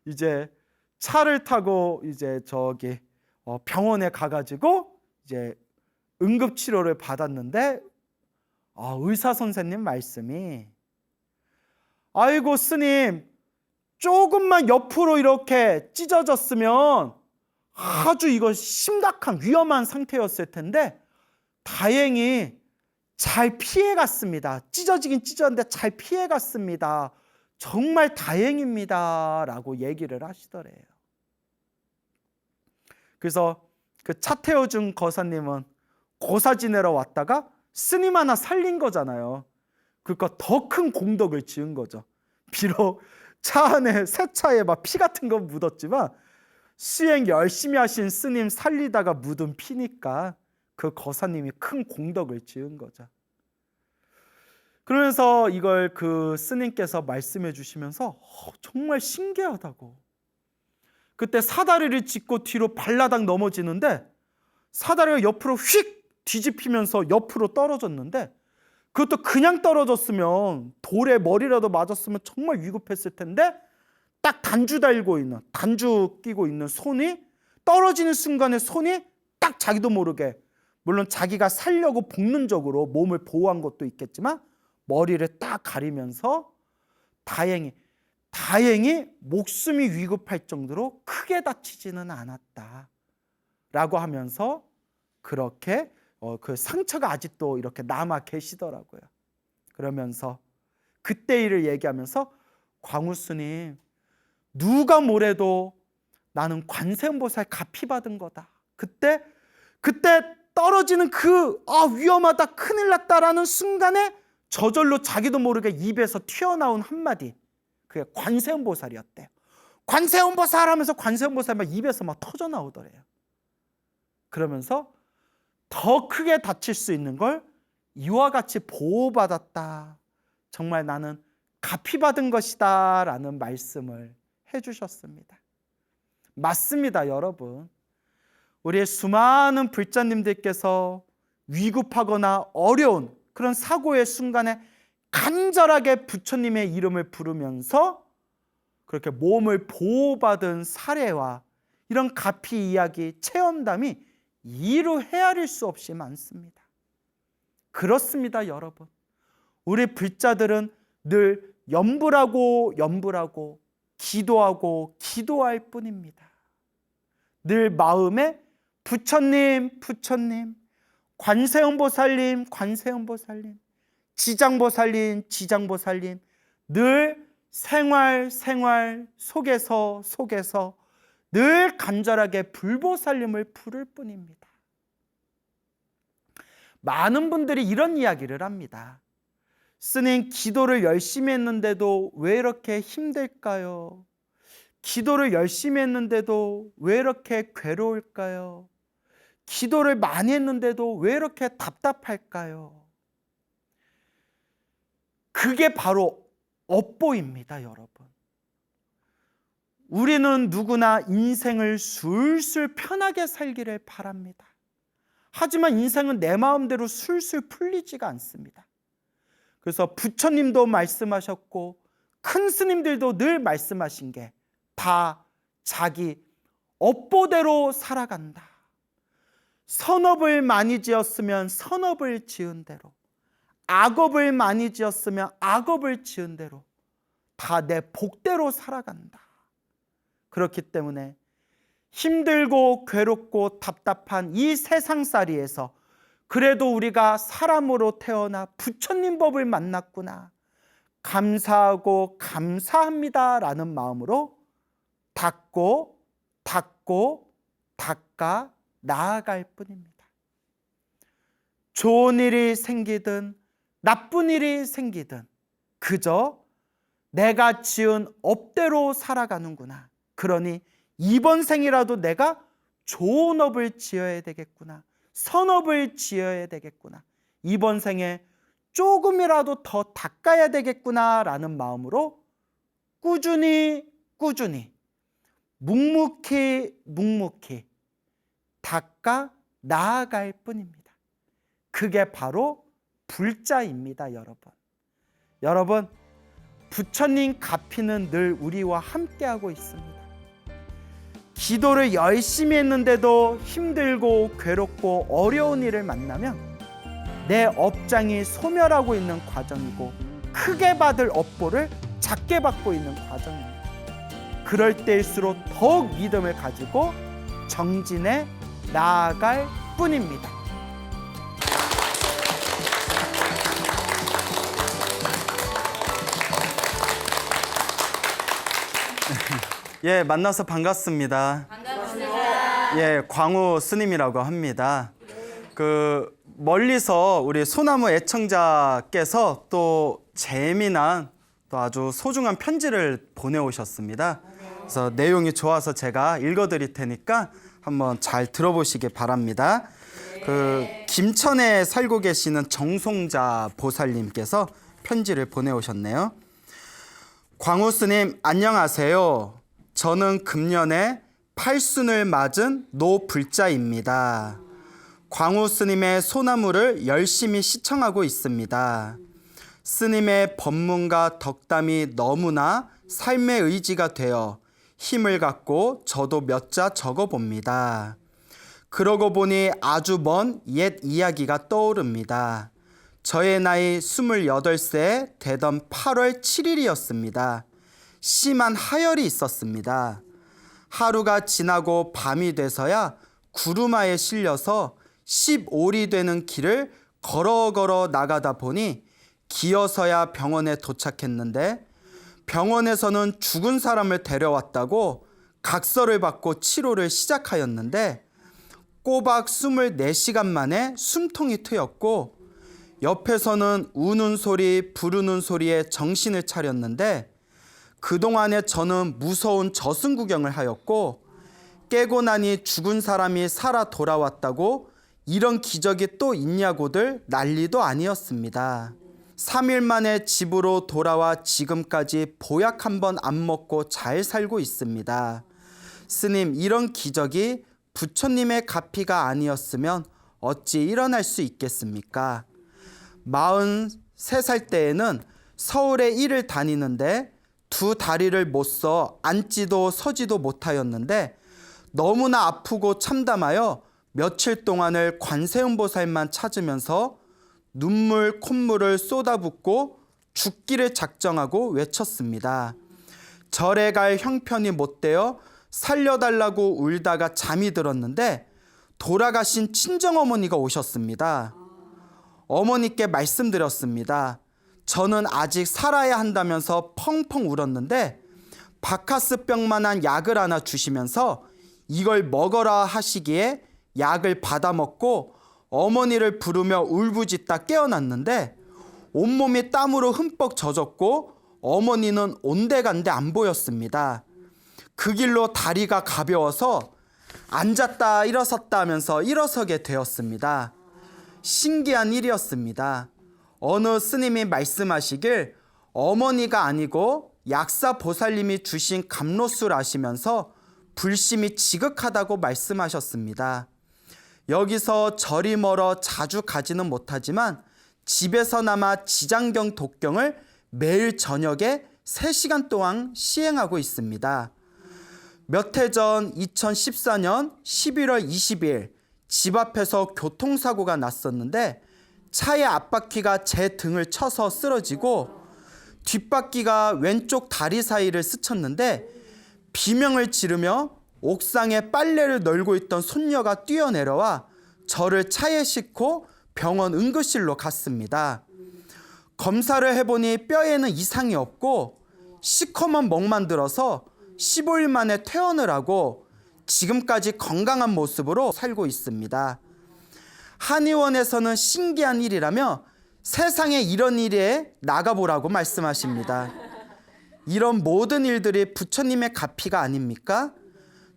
이제 차를 타고 이제 저기 병원에 가가지고 이제 응급치료를 받았는데, 의사 선생님 말씀이, 아이고 스님, 조금만 옆으로 이렇게 찢어졌으면 아주 이거 심각한 위험한 상태였을 텐데 다행히 잘 피해갔습니다. 찢어지긴 찢었는데 잘 피해갔습니다. 정말 다행입니다 라고 얘기를 하시더래요. 그래서 그 차 태워준 거사님은 고사 지내러 왔다가 스님 하나 살린 거잖아요. 그러니까 더 큰 공덕을 지은 거죠. 비록 차 안에, 새 차에 막 피 같은 건 묻었지만 수행 열심히 하신 스님 살리다가 묻은 피니까 그 거사님이 큰 공덕을 지은 거죠. 그러면서 이걸 그 스님께서 말씀해 주시면서 정말 신기하다고. 그때 사다리를 짚고 뒤로 발라당 넘어지는데 사다리가 옆으로 휙 뒤집히면서 옆으로 떨어졌는데, 그것도 그냥 떨어졌으면 돌에 머리라도 맞았으면 정말 위급했을 텐데, 딱 단주 끼고 있는 손이 떨어지는 순간에 손이 딱 자기도 모르게, 물론 자기가 살려고 본능적으로 몸을 보호한 것도 있겠지만 머리를 딱 가리면서 다행히 목숨이 위급할 정도로 크게 다치지는 않았다 라고 하면서, 그렇게 그 상처가 아직도 이렇게 남아 계시더라고요. 그러면서 그때 일을 얘기하면서, 광우스님, 누가 뭐래도 나는 관세음보살 갚이 받은 거다. 그때 떨어지는 위험하다, 큰일 났다라는 순간에 저절로 자기도 모르게 입에서 튀어나온 한마디, 그게 관세음보살이었대요. 관세음보살 하면서 관세음보살 막 입에서 막 터져 나오더래요. 그러면서 더 크게 다칠 수 있는 걸 이와 같이 보호받았다, 정말 나는 갚이 받은 것이다 라는 말씀을 해주셨습니다. 맞습니다, 여러분. 우리의 수많은 불자님들께서 위급하거나 어려운 그런 사고의 순간에 간절하게 부처님의 이름을 부르면서 그렇게 몸을 보호받은 사례와 이런 가피 이야기, 체험담이 이루 헤아릴 수 없이 많습니다. 그렇습니다, 여러분. 우리 불자들은 늘 염불하고 기도할 뿐입니다. 늘 마음에 부처님, 관세음보살님, 지장보살님, 늘 생활 속에서 늘 간절하게 불보살님을 부를 뿐입니다. 많은 분들이 이런 이야기를 합니다. 스님, 기도를 열심히 했는데도 왜 이렇게 힘들까요? 기도를 열심히 했는데도 왜 이렇게 괴로울까요? 기도를 많이 했는데도 왜 이렇게 답답할까요? 그게 바로 업보입니다, 여러분. 우리는 누구나 인생을 술술 편하게 살기를 바랍니다. 하지만 인생은 내 마음대로 술술 풀리지가 않습니다. 그래서 부처님도 말씀하셨고 큰 스님들도 늘 말씀하신 게 다 자기 업보대로 살아간다. 선업을 많이 지었으면 선업을 지은 대로, 악업을 많이 지었으면 악업을 지은 대로 다 내 복대로 살아간다. 그렇기 때문에 힘들고 괴롭고 답답한 이 세상살이에서 그래도 우리가 사람으로 태어나 부처님 법을 만났구나, 감사하고 감사합니다 라는 마음으로 닦아 나아갈 뿐입니다. 좋은 일이 생기든 나쁜 일이 생기든 그저 내가 지은 업대로 살아가는구나. 그러니 이번 생이라도 내가 좋은 업을 지어야 되겠구나, 선업을 지어야 되겠구나, 이번 생에 조금이라도 더 닦아야 되겠구나 라는 마음으로 꾸준히 묵묵히 닦아 나아갈 뿐입니다. 그게 바로 불자입니다, 여러분. 여러분, 부처님 가피는 늘 우리와 함께하고 있습니다. 기도를 열심히 했는데도 힘들고 괴롭고 어려운 일을 만나면 내 업장이 소멸하고 있는 과정이고 크게 받을 업보를 작게 받고 있는 과정입니다. 그럴 때일수록 더욱 믿음을 가지고 정진해 나아갈 뿐입니다. 예, 만나서 반갑습니다. 반갑습니다. 예, 광우 스님이라고 합니다. 멀리서 우리 소나무 애청자께서 또 재미난 또 아주 소중한 편지를 보내오셨습니다. 그래서 내용이 좋아서 제가 읽어드릴 테니까 한번 잘 들어보시기 바랍니다. 김천에 살고 계시는 정송자 보살님께서 편지를 보내오셨네요. 광우 스님 안녕하세요. 저는 금년에 팔순을 맞은 노불자입니다. 광우 스님의 소나무를 열심히 시청하고 있습니다. 스님의 법문과 덕담이 너무나 삶의 의지가 되어 힘을 갖고 저도 몇 자 적어봅니다. 그러고 보니 아주 먼 옛 이야기가 떠오릅니다. 저의 나이 28세 되던 8월 7일이었습니다. 심한 하열이 있었습니다. 하루가 지나고 밤이 돼서야 구루마에 실려서 15리 되는 길을 걸어 나가다 보니 기어서야 병원에 도착했는데 병원에서는 죽은 사람을 데려왔다고 각서를 받고 치료를 시작하였는데 꼬박 24시간 만에 숨통이 트였고 옆에서는 우는 소리, 부르는 소리에 정신을 차렸는데 그동안에 저는 무서운 저승 구경을 하였고 깨고 나니 죽은 사람이 살아 돌아왔다고 이런 기적이 또 있냐고들 난리도 아니었습니다. 3일 만에 집으로 돌아와 지금까지 보약 한 번 안 먹고 잘 살고 있습니다. 스님, 이런 기적이 부처님의 가피가 아니었으면 어찌 일어날 수 있겠습니까? 43살 때에는 서울에 일을 다니는데 두 다리를 못 써 앉지도 서지도 못하였는데 너무나 아프고 참담하여 며칠 동안을 관세음보살만 찾으면서 눈물 콧물을 쏟아붓고 죽기를 작정하고 외쳤습니다. 절에 갈 형편이 못되어 살려달라고 울다가 잠이 들었는데 돌아가신 친정어머니가 오셨습니다. 어머니께 말씀드렸습니다. 저는 아직 살아야 한다면서 펑펑 울었는데 바카스병만한 약을 하나 주시면서 이걸 먹어라 하시기에 약을 받아 먹고 어머니를 부르며 울부짖다 깨어났는데 온몸이 땀으로 흠뻑 젖었고 어머니는 온데간데 안 보였습니다. 그 길로 다리가 가벼워서 앉았다 일어섰다 하면서 일어서게 되었습니다. 신기한 일이었습니다. 어느 스님이 말씀하시길 어머니가 아니고 약사 보살님이 주신 감로수를 아시면서 불심이 지극하다고 말씀하셨습니다. 여기서 절이 멀어 자주 가지는 못하지만 집에서나마 지장경 독경을 매일 저녁에 3시간 동안 시행하고 있습니다. 몇 해 전 2014년 11월 20일 집 앞에서 교통사고가 났었는데 차의 앞바퀴가 제 등을 쳐서 쓰러지고 뒷바퀴가 왼쪽 다리 사이를 스쳤는데 비명을 지르며 옥상에 빨래를 널고 있던 손녀가 뛰어내려와 저를 차에 싣고 병원 응급실로 갔습니다. 검사를 해보니 뼈에는 이상이 없고 시커먼 멍만 들어서 15일 만에 퇴원을 하고 지금까지 건강한 모습으로 살고 있습니다. 한의원에서는 신기한 일이라며 세상에 이런 일에 나가보라고 말씀하십니다. 이런 모든 일들이 부처님의 가피가 아닙니까?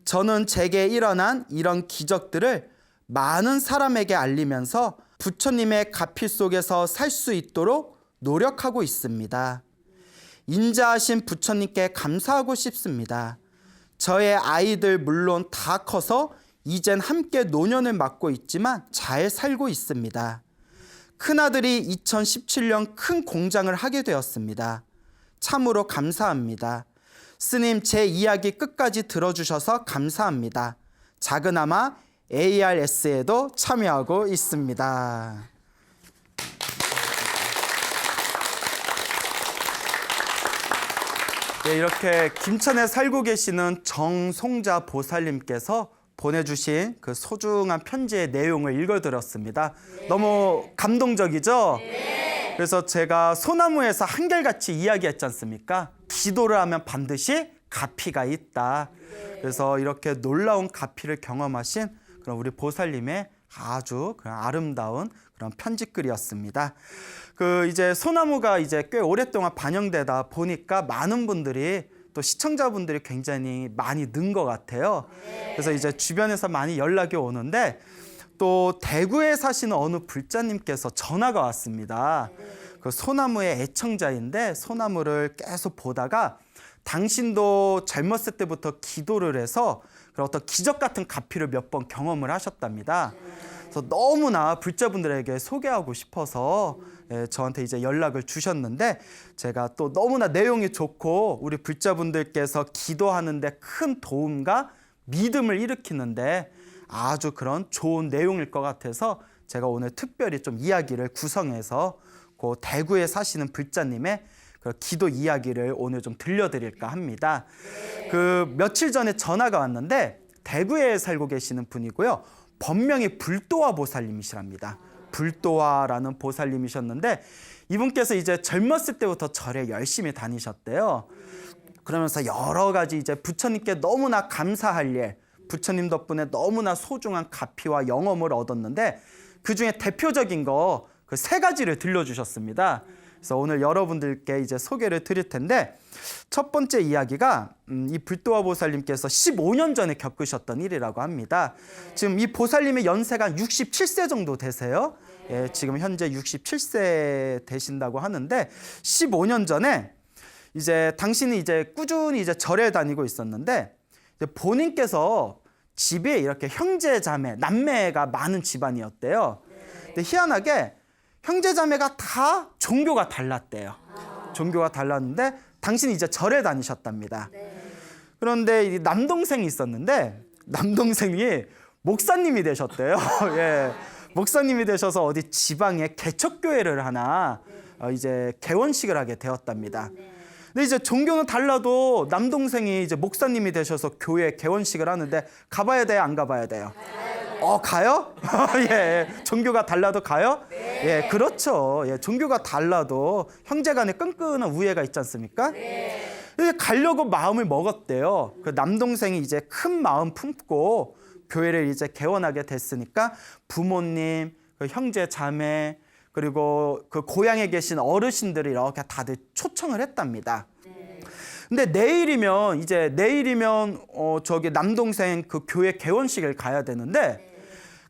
저는 제게 일어난 이런 기적들을 많은 사람에게 알리면서 부처님의 가피 속에서 살 수 있도록 노력하고 있습니다. 인자하신 부처님께 감사하고 싶습니다. 저의 아이들 물론 다 커서 이젠 함께 노년을 맞고 있지만 잘 살고 있습니다. 큰아들이 2017년 큰 공장을 하게 되었습니다. 참으로 감사합니다. 스님, 제 이야기 끝까지 들어주셔서 감사합니다. 작은아마 ARS에도 참여하고 있습니다. 네, 이렇게 김천에 살고 계시는 정송자 보살님께서 보내주신 그 소중한 편지의 내용을 읽어드렸습니다. 네. 너무 감동적이죠? 네. 그래서 제가 소나무에서 한결같이 이야기했지 않습니까? 기도를 하면 반드시 가피가 있다. 네. 그래서 이렇게 놀라운 가피를 경험하신 그런 우리 보살님의 아주 그런 아름다운 그런 편지글이었습니다. 이제 소나무가 이제 꽤 오랫동안 반영되다 보니까 많은 분들이 또 시청자분들이 굉장히 많이 는 것 같아요. 그래서 이제 주변에서 많이 연락이 오는데 또 대구에 사시는 어느 불자님께서 전화가 왔습니다. 그 소나무의 애청자인데 소나무를 계속 보다가 당신도 젊었을 때부터 기도를 해서 그런 어떤 기적 같은 가피를 몇 번 경험을 하셨답니다. 그래서 너무나 불자분들에게 소개하고 싶어서 저한테 이제 연락을 주셨는데 제가 또 너무나 내용이 좋고 우리 불자분들께서 기도하는데 큰 도움과 믿음을 일으키는데 아주 그런 좋은 내용일 것 같아서 제가 오늘 특별히 좀 이야기를 구성해서 그 대구에 사시는 불자님의 그 기도 이야기를 오늘 좀 들려드릴까 합니다. 그 며칠 전에 전화가 왔는데 대구에 살고 계시는 분이고요. 본명이 불도화 보살님이시랍니다. 불도화라는 보살님이셨는데 이분께서 이제 젊었을 때부터 절에 열심히 다니셨대요. 그러면서 여러 가지 이제 부처님께 너무나 감사할 일, 부처님 덕분에 너무나 소중한 가피와 영험을 얻었는데 그중에 대표적인 거 그 3가지를 들려주셨습니다. 그래서 오늘 여러분들께 이제 소개를 드릴 텐데 첫 번째 이야기가 이 불도화 보살님께서 15년 전에 겪으셨던 일이라고 합니다. 지금 이 보살님의 연세가 67세 정도 되세요. 예, 지금 현재 67세 되신다고 하는데 15년 전에 이제 당신이 이제 꾸준히 이제 절에 다니고 있었는데 이제 본인께서 집에 이렇게 형제 자매, 남매가 많은 집안이었대요. 근데 희한하게 형제 자매가 다 종교가 달랐대요. 종교가 달랐는데 당신이 이제 절에 다니셨답니다. 그런데 이 남동생이 있었는데 남동생이 목사님이 되셨대요. 예. 목사님이 되셔서 어디 지방에 개척교회를 하나 이제 개원식을 하게 되었답니다. 근데 이제 종교는 달라도 남동생이 이제 목사님이 되셔서 교회 개원식을 하는데 가봐야 돼요, 안 가봐야 돼요? 가요? 예, 종교가 달라도 가요? 예, 그렇죠. 예, 종교가 달라도 형제간에 끈끈한 우애가 있지 않습니까? 가려고 마음을 먹었대요. 그 남동생이 이제 큰 마음 품고 교회를 이제 개원하게 됐으니까 부모님, 그 형제 자매, 그리고 그 고향에 계신 어르신들이 이렇게 다들 초청을 했답니다. 근데 내일이면 저기 남동생 그 교회 개원식을 가야 되는데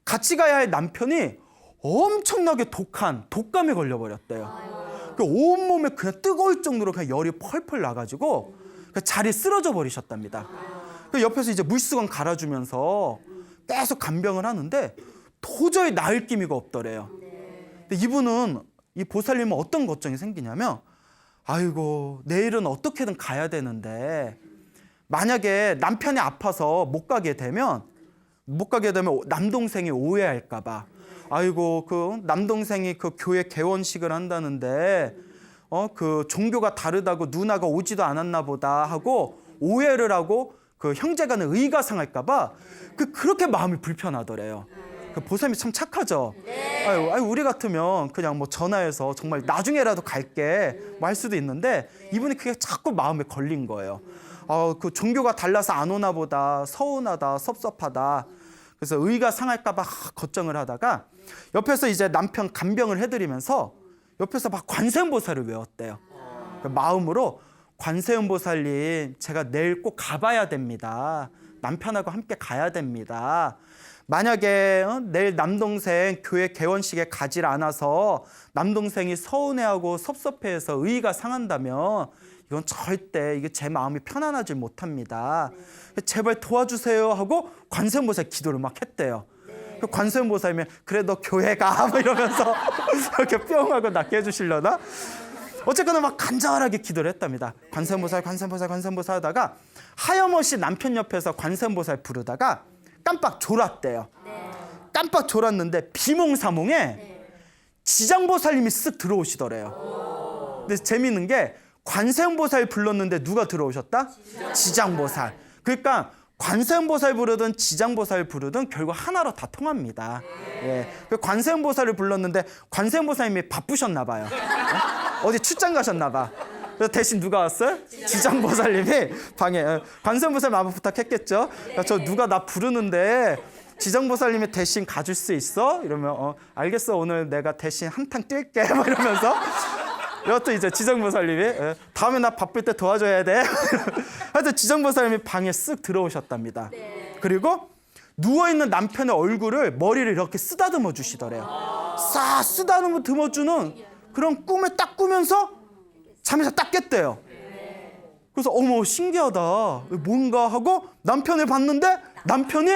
같이 가야 할 남편이 엄청나게 독한 독감에 걸려버렸대요. 그 온몸에 그냥 뜨거울 정도로 그냥 열이 펄펄 나가지고 자리에 쓰러져 버리셨답니다. 그 옆에서 이제 물수건 갈아주면서 계속 간병을 하는데 도저히 나을 기미가 없더래요. 근데 이분은 이 보살님은 어떤 걱정이 생기냐면 아이고 내일은 어떻게든 가야 되는데 만약에 남편이 아파서 못 가게 되면 남동생이 오해할까 봐 아이고 그 남동생이 그 교회 개원식을 한다는데 그 종교가 다르다고 누나가 오지도 않았나 보다 하고 오해를 하고 그 형제간에 의가 상할까 봐 그렇게 마음이 불편하더래요. 그 보살님이 참 착하죠. 아유, 우리 같으면 그냥 뭐 전화해서 정말 나중에라도 갈게 뭐 할 수도 있는데 이분이 그게 자꾸 마음에 걸린 거예요. 그 종교가 달라서 안 오나 보다, 서운하다, 섭섭하다. 그래서 의가 상할까 봐 걱정을 하다가 옆에서 이제 남편 간병을 해드리면서 옆에서 막 관세음보살을 외웠대요. 그 마음으로 관세음보살님 제가 내일 꼭 가봐야 됩니다. 남편하고 함께 가야 됩니다. 만약에 내일 남동생 교회 개원식에 가질 않아서 남동생이 서운해하고 섭섭해해서 의의가 상한다면 이건 절대 이게 제 마음이 편안하지 못합니다. 제발 도와주세요 하고 관세음보살 기도를 막 했대요. 그 관세음보살이 그래 너 교회 가 뭐 이러면서 이렇게 뿅 하고 낫게 해주시려나? 어쨌거나 막 간절하게 기도를 했답니다. 관세음보살 하다가 하염없이 남편 옆에서 관세음보살 부르다가 깜빡 졸았대요. 깜빡 졸았는데 비몽사몽에 지장보살님이 쓱 들어오시더래요. 근데 재밌는 게 관세음보살 불렀는데 누가 들어오셨다? 지장보살. 그러니까 관세음보살 부르든 지장보살 부르든 결국 하나로 다 통합니다. 예. 그 관세음보살을 불렀는데 관세음보살님이 바쁘셨나 봐요. 어디 출장 가셨나 봐. 그래서 대신 누가 왔어요? 지장보살님이 방에 관세음보살 마음 부탁했겠죠. 저 누가 나 부르는데 지장보살님이 대신 가줄 수 있어? 이러면 알겠어, 오늘 내가 대신 한탕 뛸게 막 이러면서 이것도 이제 지장보살님이 다음에 나 바쁠 때 도와줘야 돼. 하여튼 지장보살님이 방에 쓱 들어오셨답니다. 그리고 누워있는 남편의 얼굴을 머리를 이렇게 쓰다듬어 주시더래요. 싹 쓰다듬어 주는 그런 꿈을 딱 꾸면서 잠에서 딱 깼대요. 그래서 어머 신기하다, 뭔가 하고 남편을 봤는데 남편이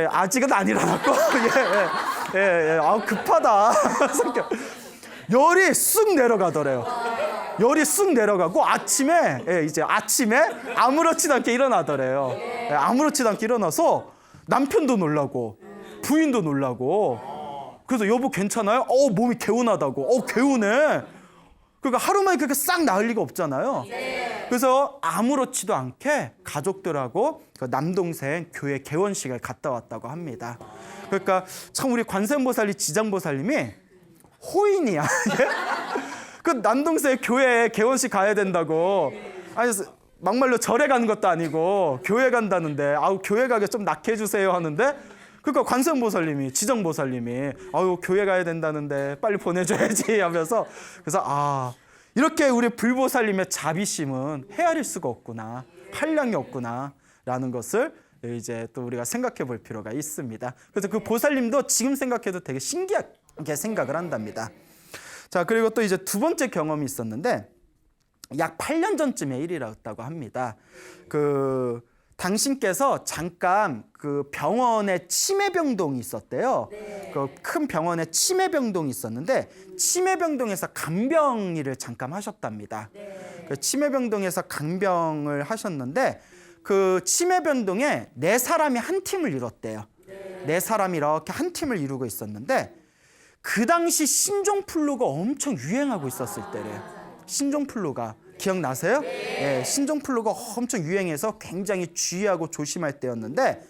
아직은 안 일어났고 급하다 성격. 열이 쓱 내려가더래요. 열이 쓱 내려가고 아침에 아무렇지도 않게 일어나더래요. 아무렇지도 않게 일어나서 남편도 놀라고 부인도 놀라고. 그래서 여보 괜찮아요? 몸이 개운하다고. 개운해. 그러니까 하루 만에 그렇게 싹 나을 리가 없잖아요. 그래서 아무렇지도 않게 가족들하고 그 남동생 교회 개원식을 갔다 왔다고 합니다. 그러니까 참 우리 관세음보살이 지장보살님이 호인이야. 그 남동생 교회 개원식 가야 된다고. 아니 막말로 절에 가는 것도 아니고 교회 간다는데 교회 가게 좀 낫게 해주세요 하는데, 그러니까 관세음보살님이 지장보살님이 교회 가야 된다는데 빨리 보내줘야지 하면서, 그래서 이렇게 우리 불보살님의 자비심은 헤아릴 수가 없구나, 한량이 없구나 라는 것을 이제 또 우리가 생각해 볼 필요가 있습니다. 그래서 그 보살님도 지금 생각해도 되게 신기하게 생각을 한답니다. 자, 그리고 또 이제 두 번째 경험이 있었는데 약 8년 전쯤의 일이었다고 합니다. 당신께서 잠깐 그 병원에 치매병동이 있었대요. 그 큰 병원에 치매병동이 있었는데 치매병동에서 간병일을 잠깐 하셨답니다. 그 치매병동에서 간병을 하셨는데 그 치매병동에 4사람이 한 팀을 이뤘대요. 4사람이 이렇게 한 팀을 이루고 있었는데 그 당시 신종플루가 엄청 유행하고 있었을 때래요. 신종플루가 기억나세요? 네, 신종플루가 엄청 유행해서 굉장히 주의하고 조심할 때였는데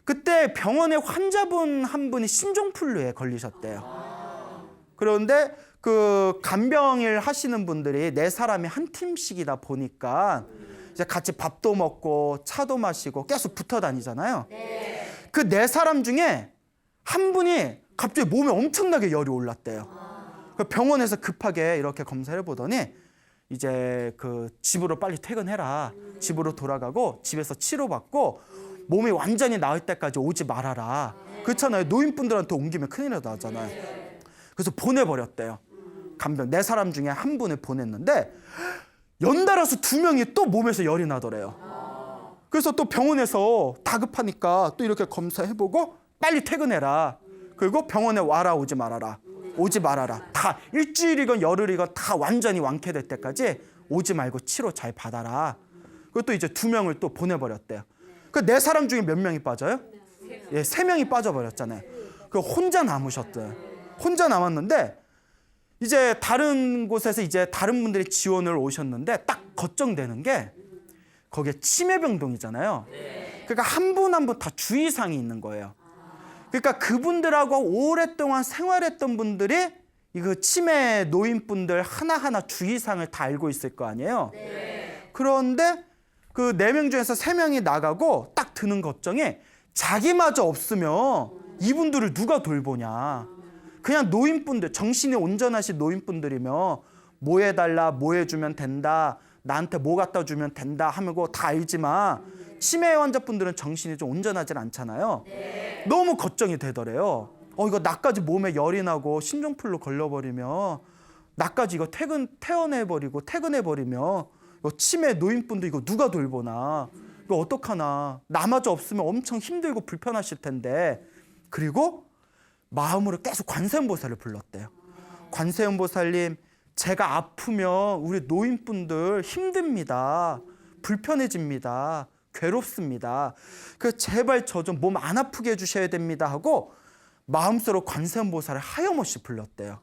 그때 병원에 환자분 한 분이 신종플루에 걸리셨대요. 그런데 그 간병일 하시는 분들이 4사람이 한 팀씩이다 보니까 이제 같이 밥도 먹고 차도 마시고 계속 붙어 다니잖아요. 그 4사람 중에 한 분이 갑자기 몸에 엄청나게 열이 올랐대요. 그 병원에서 급하게 이렇게 검사를 해보더니 이제 그 집으로 빨리 퇴근해라. 집으로 돌아가고 집에서 치료받고 몸이 완전히 나을 때까지 오지 말아라. 그렇잖아요. 노인분들한테 옮기면 큰일 나잖아요. 그래서 보내버렸대요. 간병 4사람 중에 한 분을 보냈는데 연달아서 2명이 또 몸에서 열이 나더래요. 그래서 또 병원에서 다급하니까 또 이렇게 검사해보고 빨리 퇴근해라. 그리고 병원에 와라, 오지 말아라. 오지 말아라. 다 일주일이건 열흘이건 다 완전히 완쾌될 때까지 오지 말고 치료 잘 받아라. 그것도 이제 2명을 또 보내버렸대요. 그 4사람 중에 몇 명이 빠져요? 3명이 빠져버렸잖아요. 그 혼자 남으셨대요. 혼자 남았는데 이제 다른 곳에서 이제 다른 분들이 지원을 오셨는데 딱 걱정되는 게 거기에 치매병동이잖아요. 그러니까 한 분 한 분 다 주의사항이 있는 거예요. 그러니까 그분들하고 오랫동안 생활했던 분들이 그 치매 노인분들 하나하나 주의사항을 다 알고 있을 거 아니에요. 그런데 그 4명 중에서 3명이 나가고 딱 드는 걱정이 자기마저 없으면 이분들을 누가 돌보냐. 그냥 노인분들, 정신이 온전하신 노인분들이면 뭐 해달라, 뭐 해주면 된다, 나한테 뭐 갖다 주면 된다 하면 그거 다 알지만 치매 환자분들은 정신이 좀 온전하진 않잖아요. 너무 걱정이 되더래요. 이거 나까지 몸에 열이 나고 신종플루 걸려버리면 나까지 이거 퇴근해버리면 이거 치매 노인분도 이거 누가 돌보나, 이거 어떡하나, 나마저 없으면 엄청 힘들고 불편하실 텐데. 그리고 마음으로 계속 관세음보살을 불렀대요. 관세음보살님, 제가 아프면 우리 노인분들 힘듭니다. 불편해집니다. 괴롭습니다. 그래서 제발 저 좀 몸 안 아프게 해주셔야 됩니다 하고 마음속으로 관세음보살을 하염없이 불렀대요.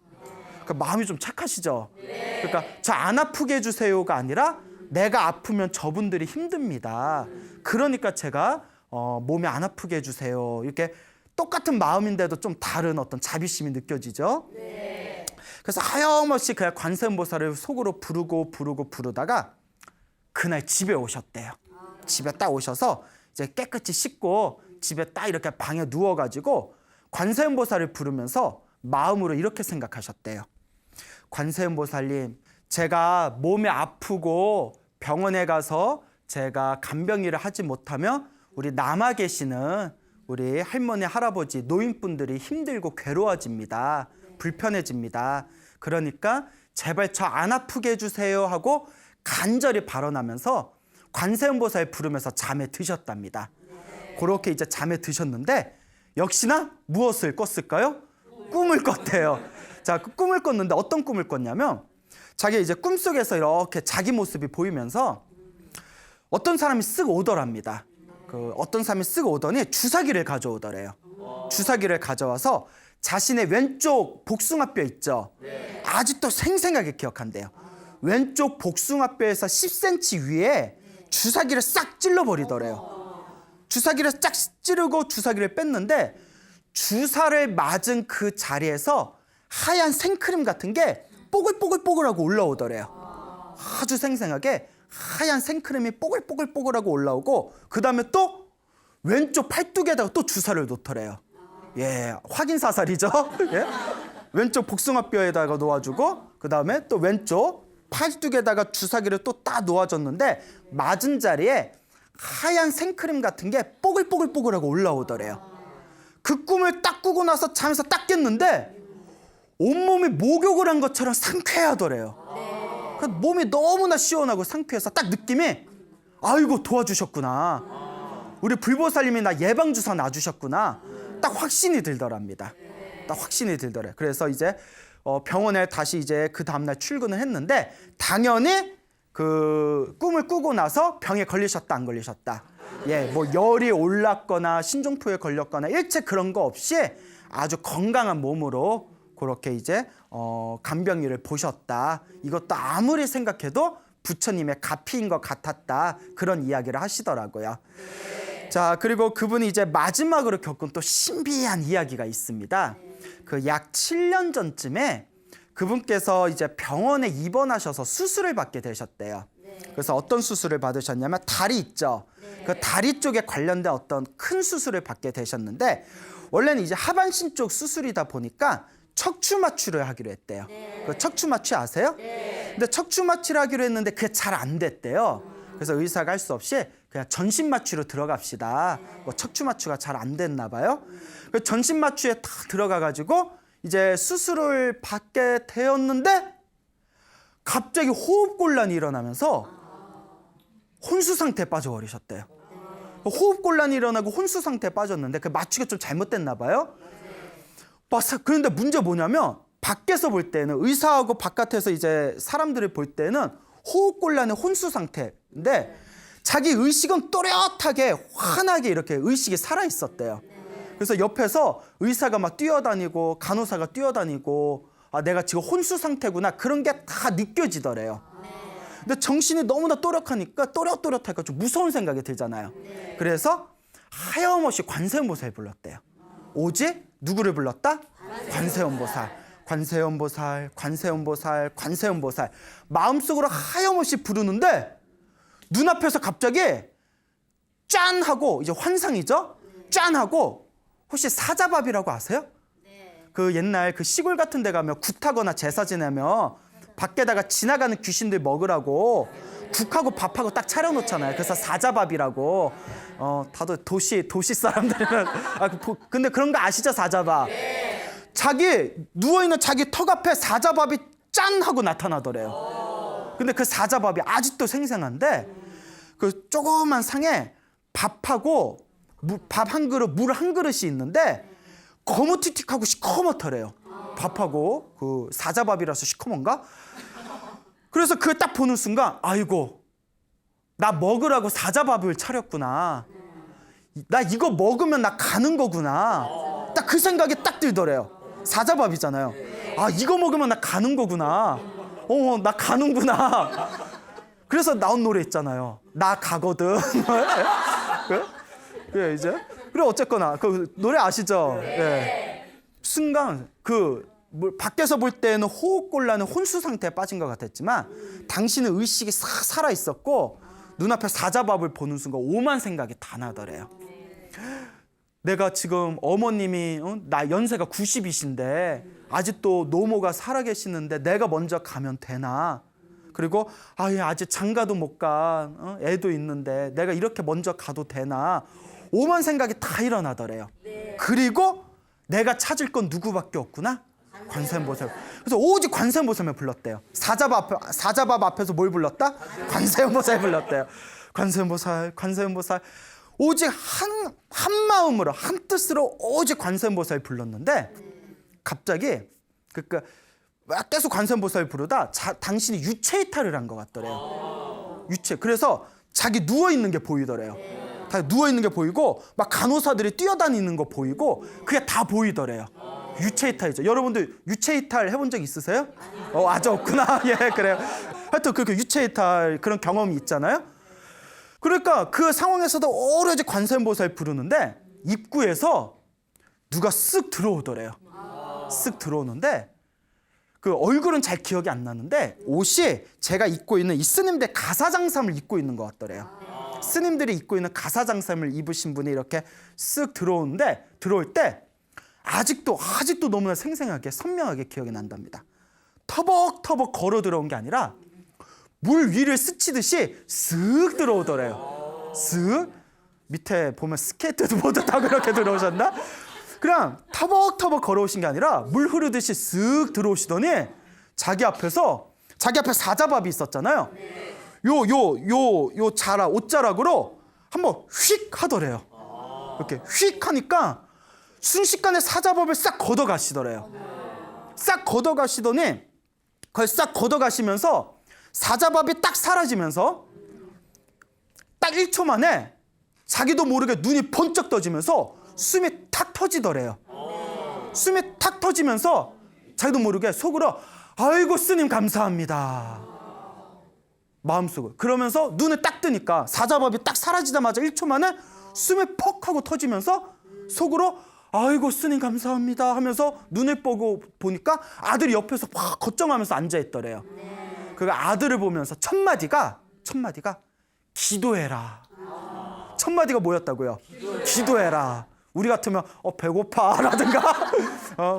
그러니까 마음이 좀 착하시죠? 그러니까 저 안 아프게 해주세요가 아니라 내가 아프면 저분들이 힘듭니다. 그러니까 제가 몸이 안 아프게 해주세요. 이렇게 똑같은 마음인데도 좀 다른 어떤 자비심이 느껴지죠? 그래서 하염없이 그냥 관세음보살을 속으로 부르다가 그날 집에 오셨대요. 집에 딱 오셔서 이제 깨끗이 씻고 집에 딱 이렇게 방에 누워가지고 관세음보살을 부르면서 마음으로 이렇게 생각하셨대요. 관세음보살님, 제가 몸이 아프고 병원에 가서 제가 간병일을 하지 못하면 우리 남아 계시는 우리 할머니, 할아버지, 노인분들이 힘들고 괴로워집니다. 불편해집니다. 그러니까 제발 저 안 아프게 해주세요 하고 간절히 발언하면서 관세음보살 부르면서 잠에 드셨답니다. 그렇게 이제 잠에 드셨는데 역시나 무엇을 꿨을까요? 꿈을 꿨대요. 자, 그 꿈을 꿨는데 어떤 꿈을 꿨냐면 자기 이제 꿈속에서 이렇게 자기 모습이 보이면서 어떤 사람이 쓱 오더랍니다. 어떤 사람이 쓱 오더니 주사기를 가져오더래요. 주사기를 가져와서 자신의 왼쪽 복숭아뼈 있죠? 아직도 생생하게 기억한대요. 왼쪽 복숭아뼈에서 10cm 위에 주사기를 싹 찔러버리더래요. 주사기를 싹 찌르고 주사기를 뺐는데 주사를 맞은 그 자리에서 하얀 생크림 같은 게 뽀글뽀글뽀글하고 올라오더래요. 아주 생생하게 하얀 생크림이 뽀글뽀글뽀글하고 올라오고 그 다음에 또 왼쪽 팔뚝에다가 또 주사를 놓더래요. 예, 확인 사살이죠. 예? 왼쪽 복숭아뼈에다가 놓아주고 그 다음에 또 왼쪽 팔뚝에다가 주사기를 또 딱 놓아줬는데 맞은 자리에 하얀 생크림 같은 게 뽀글뽀글뽀글하고 올라오더래요. 그 꿈을 딱 꾸고 나서 잠에서 딱 깼는데 온몸이 목욕을 한 것처럼 상쾌하더래요. 그래서 몸이 너무나 시원하고 상쾌해서 딱 느낌이 아이고 도와주셨구나. 우리 불보살님이 나 예방주사 놔주셨구나. 딱 확신이 들더랍니다. 딱 확신이 들더래요. 그래서 이제 병원에 다시 이제 그 다음날 출근을 했는데 당연히 그 꿈을 꾸고 나서 병에 걸리셨다 안 걸리셨다. 예, 뭐 열이 올랐거나 신종플루에 걸렸거나 일체 그런 거 없이 아주 건강한 몸으로 그렇게 이제 간병인을 보셨다. 이것도 아무리 생각해도 부처님의 가피인 것 같았다. 그런 이야기를 하시더라고요. 자, 그리고 그분이 이제 마지막으로 겪은 또 신비한 이야기가 있습니다. 그 약 7년 전쯤에 그분께서 이제 병원에 입원하셔서 수술을 받게 되셨대요. 그래서 어떤 수술을 받으셨냐면 다리 있죠. 그 다리 쪽에 관련된 어떤 큰 수술을 받게 되셨는데 원래는 이제 하반신 쪽 수술이다 보니까 척추 마취를 하기로 했대요. 그 척추 마취 아세요? 근데 척추 마취를 하기로 했는데 그게 잘 안 됐대요. 그래서 의사가 할 수 없이 그냥 전신 마취로 들어갑시다. 뭐 척추 마취가 잘 안 됐나 봐요. 그 전신 마취에 다 들어가 가지고 이제 수술을 받게 되었는데 갑자기 호흡곤란이 일어나면서 혼수 상태에 빠져버리셨대요. 호흡곤란이 일어나고 혼수 상태에 빠졌는데 그 마취가 좀 잘못됐나 봐요. 그런데 문제 뭐냐면 밖에서 볼 때는 의사하고 바깥에서 이제 사람들을 볼 때는 호흡곤란의 혼수 상태인데 자기 의식은 또렷하게 환하게 이렇게 의식이 살아있었대요. 그래서 옆에서 의사가 막 뛰어다니고 간호사가 뛰어다니고 아 내가 지금 혼수 상태구나 그런 게 다 느껴지더래요. 근데 정신이 너무나 또렷하니까 좀 무서운 생각이 들잖아요. 그래서 하염없이 관세음보살 불렀대요. 오직 누구를 불렀다? 관세음보살. 마음속으로 하염없이 부르는데 눈앞에서 갑자기 짠 하고 이제 환상이죠? 짠 하고 혹시 사자밥이라고 아세요? 그 옛날 그 시골 같은 데 가면 굿하거나 제사 지내면 밖에다가 지나가는 귀신들 먹으라고 국하고 밥하고 딱 차려놓잖아요. 그래서 사자밥이라고. 다들 도시 사람들은 근데 그런 거 아시죠? 사자밥. 자기 누워있는 자기 턱 앞에 사자밥이 짠 하고 나타나더래요. 근데 그 사자밥이 아직도 생생한데 그 조그만 상에 밥하고 밥 한 그릇, 물 한 그릇이 있는데 거무튀튀하고 시커멓더래요. 밥하고 그 사자밥이라서 시커먼가? 그래서 그걸 딱 보는 순간 아이고 나 먹으라고 사자밥을 차렸구나. 나 이거 먹으면 나 가는 거구나. 딱 그 생각이 딱 들더래요. 사자밥이잖아요. 아 이거 먹으면 나 가는 거구나. 나 가는구나. 그래서 나온 노래 있잖아요. 나 가거든. 그래 이제 그래 어쨌거나 그 노래 아시죠? 예. 순간 밖에서 볼 때는 호흡곤란의 혼수 상태에 빠진 것 같았지만 당신은 의식이 싹 살아 있었고 눈앞에 사자밥을 보는 순간 오만 생각이 다 나더래요. 내가 지금 어머님이 나 연세가 90이신데 아직도 노모가 살아계시는데 내가 먼저 가면 되나? 그리고 아직 장가도 못 가 애도 있는데 내가 이렇게 먼저 가도 되나? 오만 생각이 다 일어나더래요. 그리고 내가 찾을 건 누구밖에 없구나? 관세음보살. 그래서 오직 관세음보살만 불렀대요. 사자밥 앞에서 뭘 불렀다? 관세음보살 불렀대요. 관세음보살. 오직 한 마음으로 한 뜻으로 오직 관세음보살 불렀는데 갑자기 계속 관세음보살 부르다 당신이 유체이탈을 한 것 같더래요. 그래서 자기 누워 있는 게 보이더래요. 다 누워 있는 게 보이고 막 간호사들이 뛰어다니는 거 보이고 그게 다 보이더래요. 유체이탈이죠. 여러분들 유체이탈 해본 적 있으세요? 아직 없구나. 예, 그래요. 하여튼 그렇게 유체이탈 그런 경험이 있잖아요. 그러니까 그 상황에서도 오로지 관세음보살 부르는데 입구에서 누가 쓱 들어오더래요. 쓱 들어오는데 그 얼굴은 잘 기억이 안 나는데 옷이 제가 입고 있는 이 스님들 가사장삼을 입고 있는 것 같더래요. 스님들이 입고 있는 가사장삼을 입으신 분이 이렇게 쓱 들어올 때 아직도 너무나 생생하게 선명하게 기억이 난답니다. 터벅터벅 걸어 들어온 게 아니라 물 위를 스치듯이 쓱 들어오더래요. 쓱 밑에 보면 스케이트보드 타고 이렇게 들어오셨나? 그냥 터벅터벅 걸어오신 게 아니라 물 흐르듯이 쓱 들어오시더니 자기 앞에 사자밥이 있었잖아요. 요 옷자락으로 한번 휙 하더래요. 이렇게 휙 하니까 순식간에 사자밥을 싹 걷어가시더래요. 싹 걷어가시더니 그걸 싹 걷어가시면서 사자밥이 딱 사라지면서 딱 1초 만에 자기도 모르게 눈이 번쩍 떠지면서 숨이 탁 터지더래요. 숨이 탁 터지면서 자기도 모르게 속으로 아이고 스님 감사합니다. 마음속으로. 그러면서 눈을 딱 뜨니까 사자밥이 딱 사라지자마자 1초 만에 숨이 퍽 하고 터지면서 속으로 아이고 스님 감사합니다 하면서 눈을 보니까 아들이 옆에서 막 걱정하면서 앉아있더래요. 그 아들을 보면서 첫 마디가 기도해라. 첫 마디가 뭐였다고요? 기도해라. 우리 같으면 배고파 라든가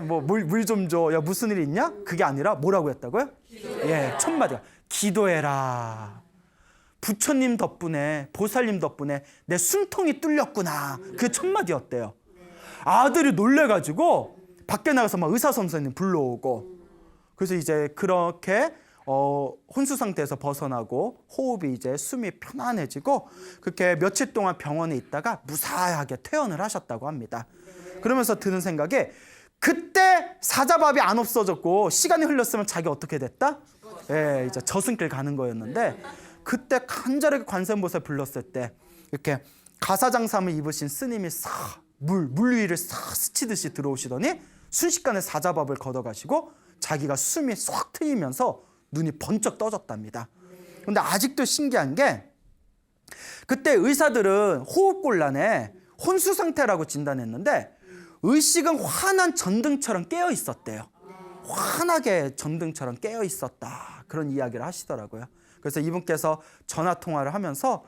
뭐 물 좀 줘. 야 무슨 일 있냐? 그게 아니라 뭐라고 했다고요? 예, 첫 마디가 기도해라. 부처님 덕분에 보살님 덕분에 내 숨통이 뚫렸구나. 그게 첫 마디였대요. 아들이 놀래가지고 밖에 나가서 막 의사 선생님 불러오고 그래서 이제 그렇게 혼수 상태에서 벗어나고 호흡이 이제 숨이 편안해지고 그렇게 며칠 동안 병원에 있다가 무사하게 퇴원을 하셨다고 합니다. 그러면서 드는 생각이 그때 사자밥이 안 없어졌고 시간이 흘렀으면 자기 어떻게 됐다? 예, 이제 저승길 가는 거였는데 그때 간절하게 관세음보살 불렀을 때 이렇게 가사장삼을 입으신 스님이 물 위를 싹 스치듯이 들어오시더니 순식간에 사자밥을 걷어가시고 자기가 숨이 쏙 트이면서 눈이 번쩍 떠졌답니다. 근데 아직도 신기한 게 그때 의사들은 호흡곤란에 혼수 상태라고 진단했는데 의식은 환한 전등처럼 깨어 있었대요. 환하게 전등처럼 깨어 있었다. 그런 이야기를 하시더라고요. 그래서 이분께서 전화 통화를 하면서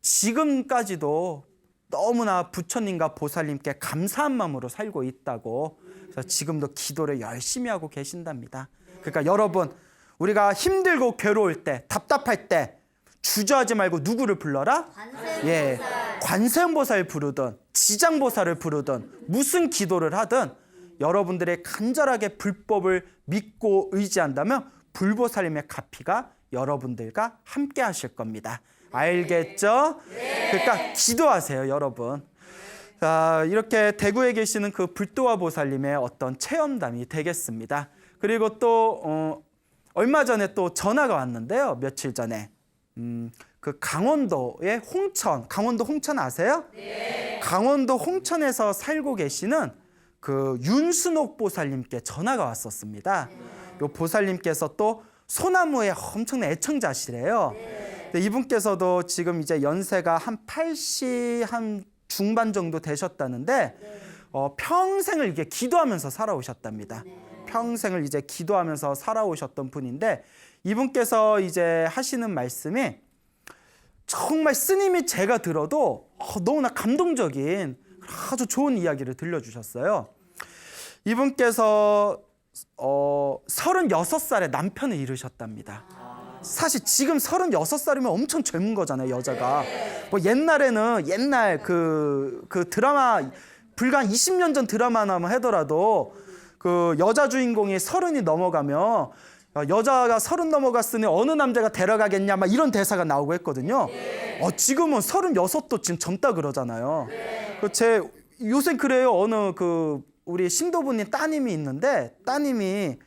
지금까지도 너무나 부처님과 보살님께 감사한 마음으로 살고 있다고 그래서 지금도 기도를 열심히 하고 계신답니다. 그러니까 여러분 우리가 힘들고 괴로울 때 답답할 때 주저하지 말고 누구를 불러라? 예, 관세음보살 부르든 지장보살을 부르든 무슨 기도를 하든 여러분들의 간절하게 불법을 믿고 의지한다면 불보살님의 가피가 여러분들과 함께 하실 겁니다. 알겠죠? 그러니까 기도하세요, 여러분. 자, 이렇게 대구에 계시는 그 불도화 보살님의 어떤 체험담이 되겠습니다. 그리고 또 얼마 전에 또 전화가 왔는데요. 며칠 전에 그 강원도의 홍천, 강원도 홍천 아세요? 네. 강원도 홍천에서 살고 계시는 그 윤순옥 보살님께 전화가 왔었습니다. 요 보살님께서 또 소나무의 엄청난 애청자시래요. 네. 이분께서도 지금 이제 연세가 한 80 한 중반 정도 되셨다는데 평생을 이게 기도하면서 살아오셨답니다. 평생을 이제 기도하면서 살아오셨던 분인데 이분께서 이제 하시는 말씀이 정말 스님이 제가 들어도 너무나 감동적인 아주 좋은 이야기를 들려주셨어요. 이분께서 36살에 남편을 잃으셨답니다. 사실 지금 36살이면 엄청 젊은 거잖아요, 여자가. 뭐 옛날에는 옛날 그 드라마 불과 20년 전 드라마나 하더라도 그 여자 주인공이 30이 넘어가면 여자가 30 넘어갔으니 어느 남자가 데려가겠냐 막 이런 대사가 나오고 했거든요. 지금은 36도 지금 젊다 그러잖아요. 요새 그래요. 어느 그 우리 신도부님 따님이 있는데 따님이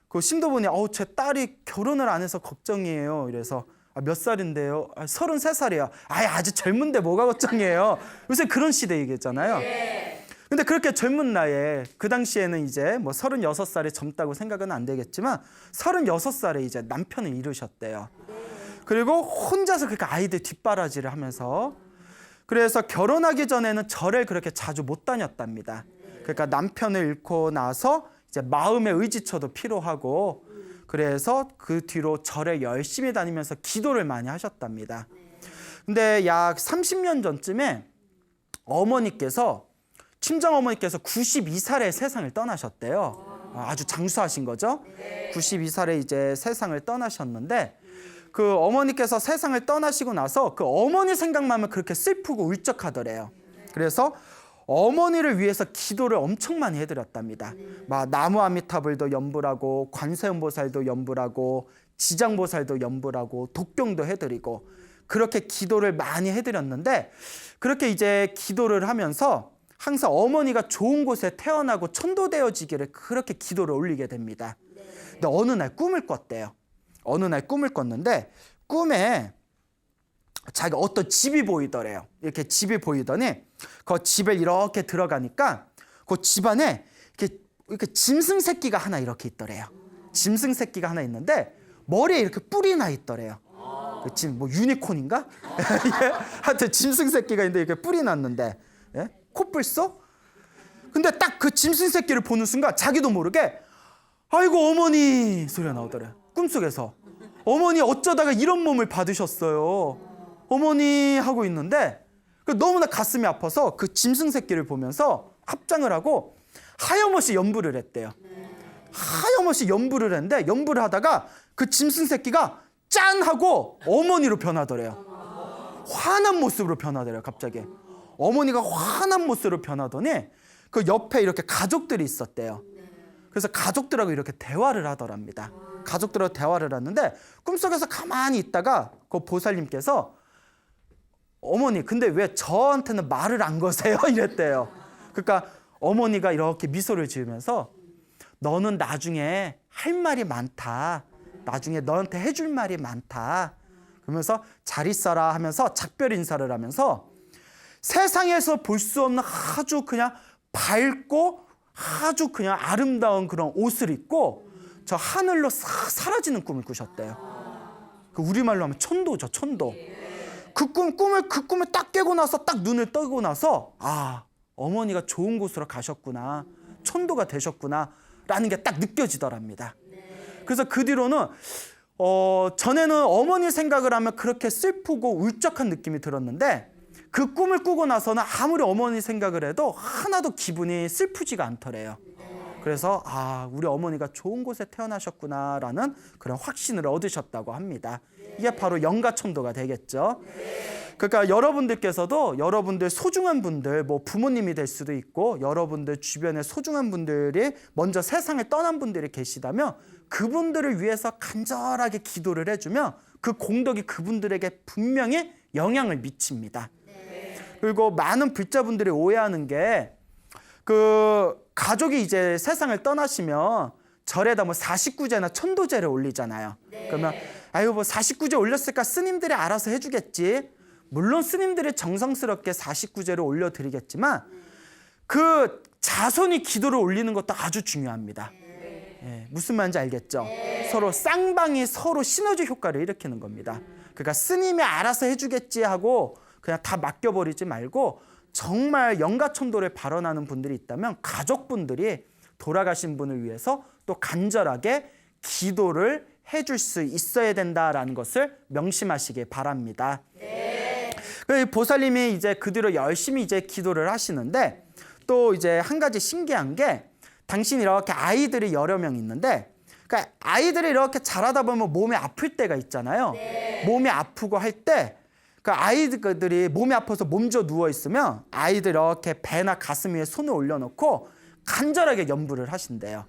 그 신도분이 제 딸이 결혼을 안 해서 걱정이에요. 이래서 몇 살인데요? 33살이야. 아직 젊은데 뭐가 걱정이에요. 요새 그런 시대이겠잖아요. 근데 그렇게 젊은 나이에 그 당시에는 이제 뭐 36살이 젊다고 생각은 안 되겠지만 36살에 이제 남편을 잃으셨대요. 그리고 혼자서 그렇게 아이들 뒷바라지를 하면서 그래서 결혼하기 전에는 절을 그렇게 자주 못 다녔답니다. 그러니까 남편을 잃고 나서 이제 마음의 의지처도 필요하고 그래서 그 뒤로 절에 열심히 다니면서 기도를 많이 하셨답니다. 근데 약 30년 전쯤에 친정어머니께서 92살에 세상을 떠나셨대요. 아주 장수하신 거죠. 92살에 이제 세상을 떠나셨는데 그 어머니께서 세상을 떠나시고 나서 그 어머니 생각만 하면 그렇게 슬프고 울적하더래요. 그래서 어머니를 위해서 기도를 엄청 많이 해드렸답니다. 막 나무 아미타불도 연불하고 관세음보살도 연불하고 지장보살도 연불하고 독경도 해드리고 그렇게 기도를 많이 해드렸는데 그렇게 이제 기도를 하면서 항상 어머니가 좋은 곳에 태어나고 천도되어지기를 그렇게 기도를 올리게 됩니다. 근데 어느 날 꿈을 꿨대요. 어느 날 꿈을 꿨는데 꿈에 자기가 어떤 집이 보이더래요. 이렇게 집이 보이더니 그 집에 이렇게 들어가니까 그 집안에 이렇게 짐승 새끼가 하나 이렇게 있더래요. 짐승 새끼가 하나 있는데 머리에 이렇게 뿔이 나 있더래요. 그 지금 뭐 유니콘인가? 하여튼 짐승 새끼가 있는데 이렇게 뿔이 났는데 코뿔 써? 근데 딱 그 짐승 새끼를 보는 순간 자기도 모르게 아이고 어머니 소리가 나오더래요. 꿈속에서 어머니 어쩌다가 이런 몸을 받으셨어요. 어머니 하고 있는데 너무나 가슴이 아파서 그 짐승 새끼를 보면서 합장을 하고 하염없이 연부를 했대요. 하염없이 연부를 했는데 연부를 하다가 그 짐승 새끼가 짠 하고 어머니로 변하더래요. 화난 모습으로 변하더래요. 갑자기 어머니가 화난 모습으로 변하더니 그 옆에 이렇게 가족들이 있었대요. 그래서 가족들하고 이렇게 대화를 하더랍니다. 가족들하고 대화를 하는데 꿈속에서 가만히 있다가 그 보살님께서 어머니 근데 왜 저한테는 말을 안 거세요? 이랬대요. 그러니까 어머니가 이렇게 미소를 지으면서 너는 나중에 할 말이 많다. 나중에 너한테 해줄 말이 많다. 그러면서 잘 있어라 하면서 작별 인사를 하면서 세상에서 볼 수 없는 아주 그냥 밝고 아주 그냥 아름다운 그런 옷을 입고 저 하늘로 싹 사라지는 꿈을 꾸셨대요. 그 우리말로 하면 천도죠, 천도. 그 꿈을 딱 깨고 나서 딱 눈을 뜨고 나서 어머니가 좋은 곳으로 가셨구나, 천도가 되셨구나 라는 게 딱 느껴지더랍니다. 그래서 그 뒤로는 전에는 어머니 생각을 하면 그렇게 슬프고 울적한 느낌이 들었는데 그 꿈을 꾸고 나서는 아무리 어머니 생각을 해도 하나도 기분이 슬프지가 않더래요. 그래서 우리 어머니가 좋은 곳에 태어나셨구나라는 그런 확신을 얻으셨다고 합니다. 이게 바로 영가천도가 되겠죠. 그러니까 여러분들께서도 여러분들 소중한 분들, 뭐 부모님이 될 수도 있고 여러분들 주변에 소중한 분들이 먼저 세상에 떠난 분들이 계시다면 그분들을 위해서 간절하게 기도를 해주면 그 공덕이 그분들에게 분명히 영향을 미칩니다. 그리고 많은 불자분들이 오해하는 게 가족이 이제 세상을 떠나시면 절에다 뭐 49제나 천도제를 올리잖아요. 그러면 뭐 49제 올렸을까 스님들이 알아서 해주겠지. 물론 스님들이 정성스럽게 49제를 올려드리겠지만 그 자손이 기도를 올리는 것도 아주 중요합니다. 무슨 말인지 알겠죠? 서로 쌍방이 서로 시너지 효과를 일으키는 겁니다. 그러니까 스님이 알아서 해주겠지 하고 그냥 다 맡겨버리지 말고 정말 영가천도를 발언하는 분들이 있다면 가족분들이 돌아가신 분을 위해서 또 간절하게 기도를 해줄 수 있어야 된다라는 것을 명심하시길 바랍니다. 보살님이 이제 그 뒤로 열심히 이제 기도를 하시는데 또 이제 한 가지 신기한 게 당신이 이렇게 아이들이 여러 명 있는데 그러니까 아이들이 이렇게 자라다 보면 몸이 아플 때가 있잖아요. 몸이 아프고 할 때 그 아이들이 몸이 아파서 몸져 누워 있으면 아이들 이렇게 배나 가슴 위에 손을 올려놓고 간절하게 염불을 하신대요.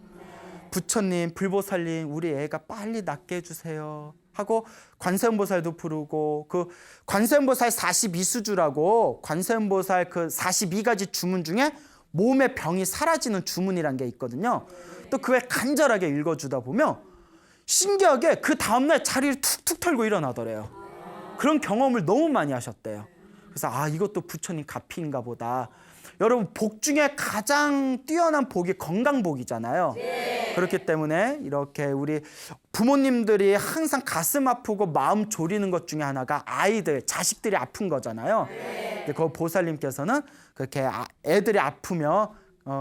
부처님, 불보살님, 우리 애가 빨리 낫게 해주세요 하고 관세음보살도 부르고 그 관세음보살 42수주라고 관세음보살 그 42가지 주문 중에 몸의 병이 사라지는 주문이란 게 있거든요. 또 그에 간절하게 읽어주다 보면 신기하게 그 다음날 자리를 툭툭 털고 일어나더래요. 그런 경험을 너무 많이 하셨대요. 그래서 이것도 부처님 가피인가 보다. 여러분 복 중에 가장 뛰어난 복이 건강복이잖아요. 그렇기 때문에 이렇게 우리 부모님들이 항상 가슴 아프고 마음 졸이는 것 중에 하나가 아이들, 자식들이 아픈 거잖아요. 근데 그 보살님께서는 그렇게 애들이 아프면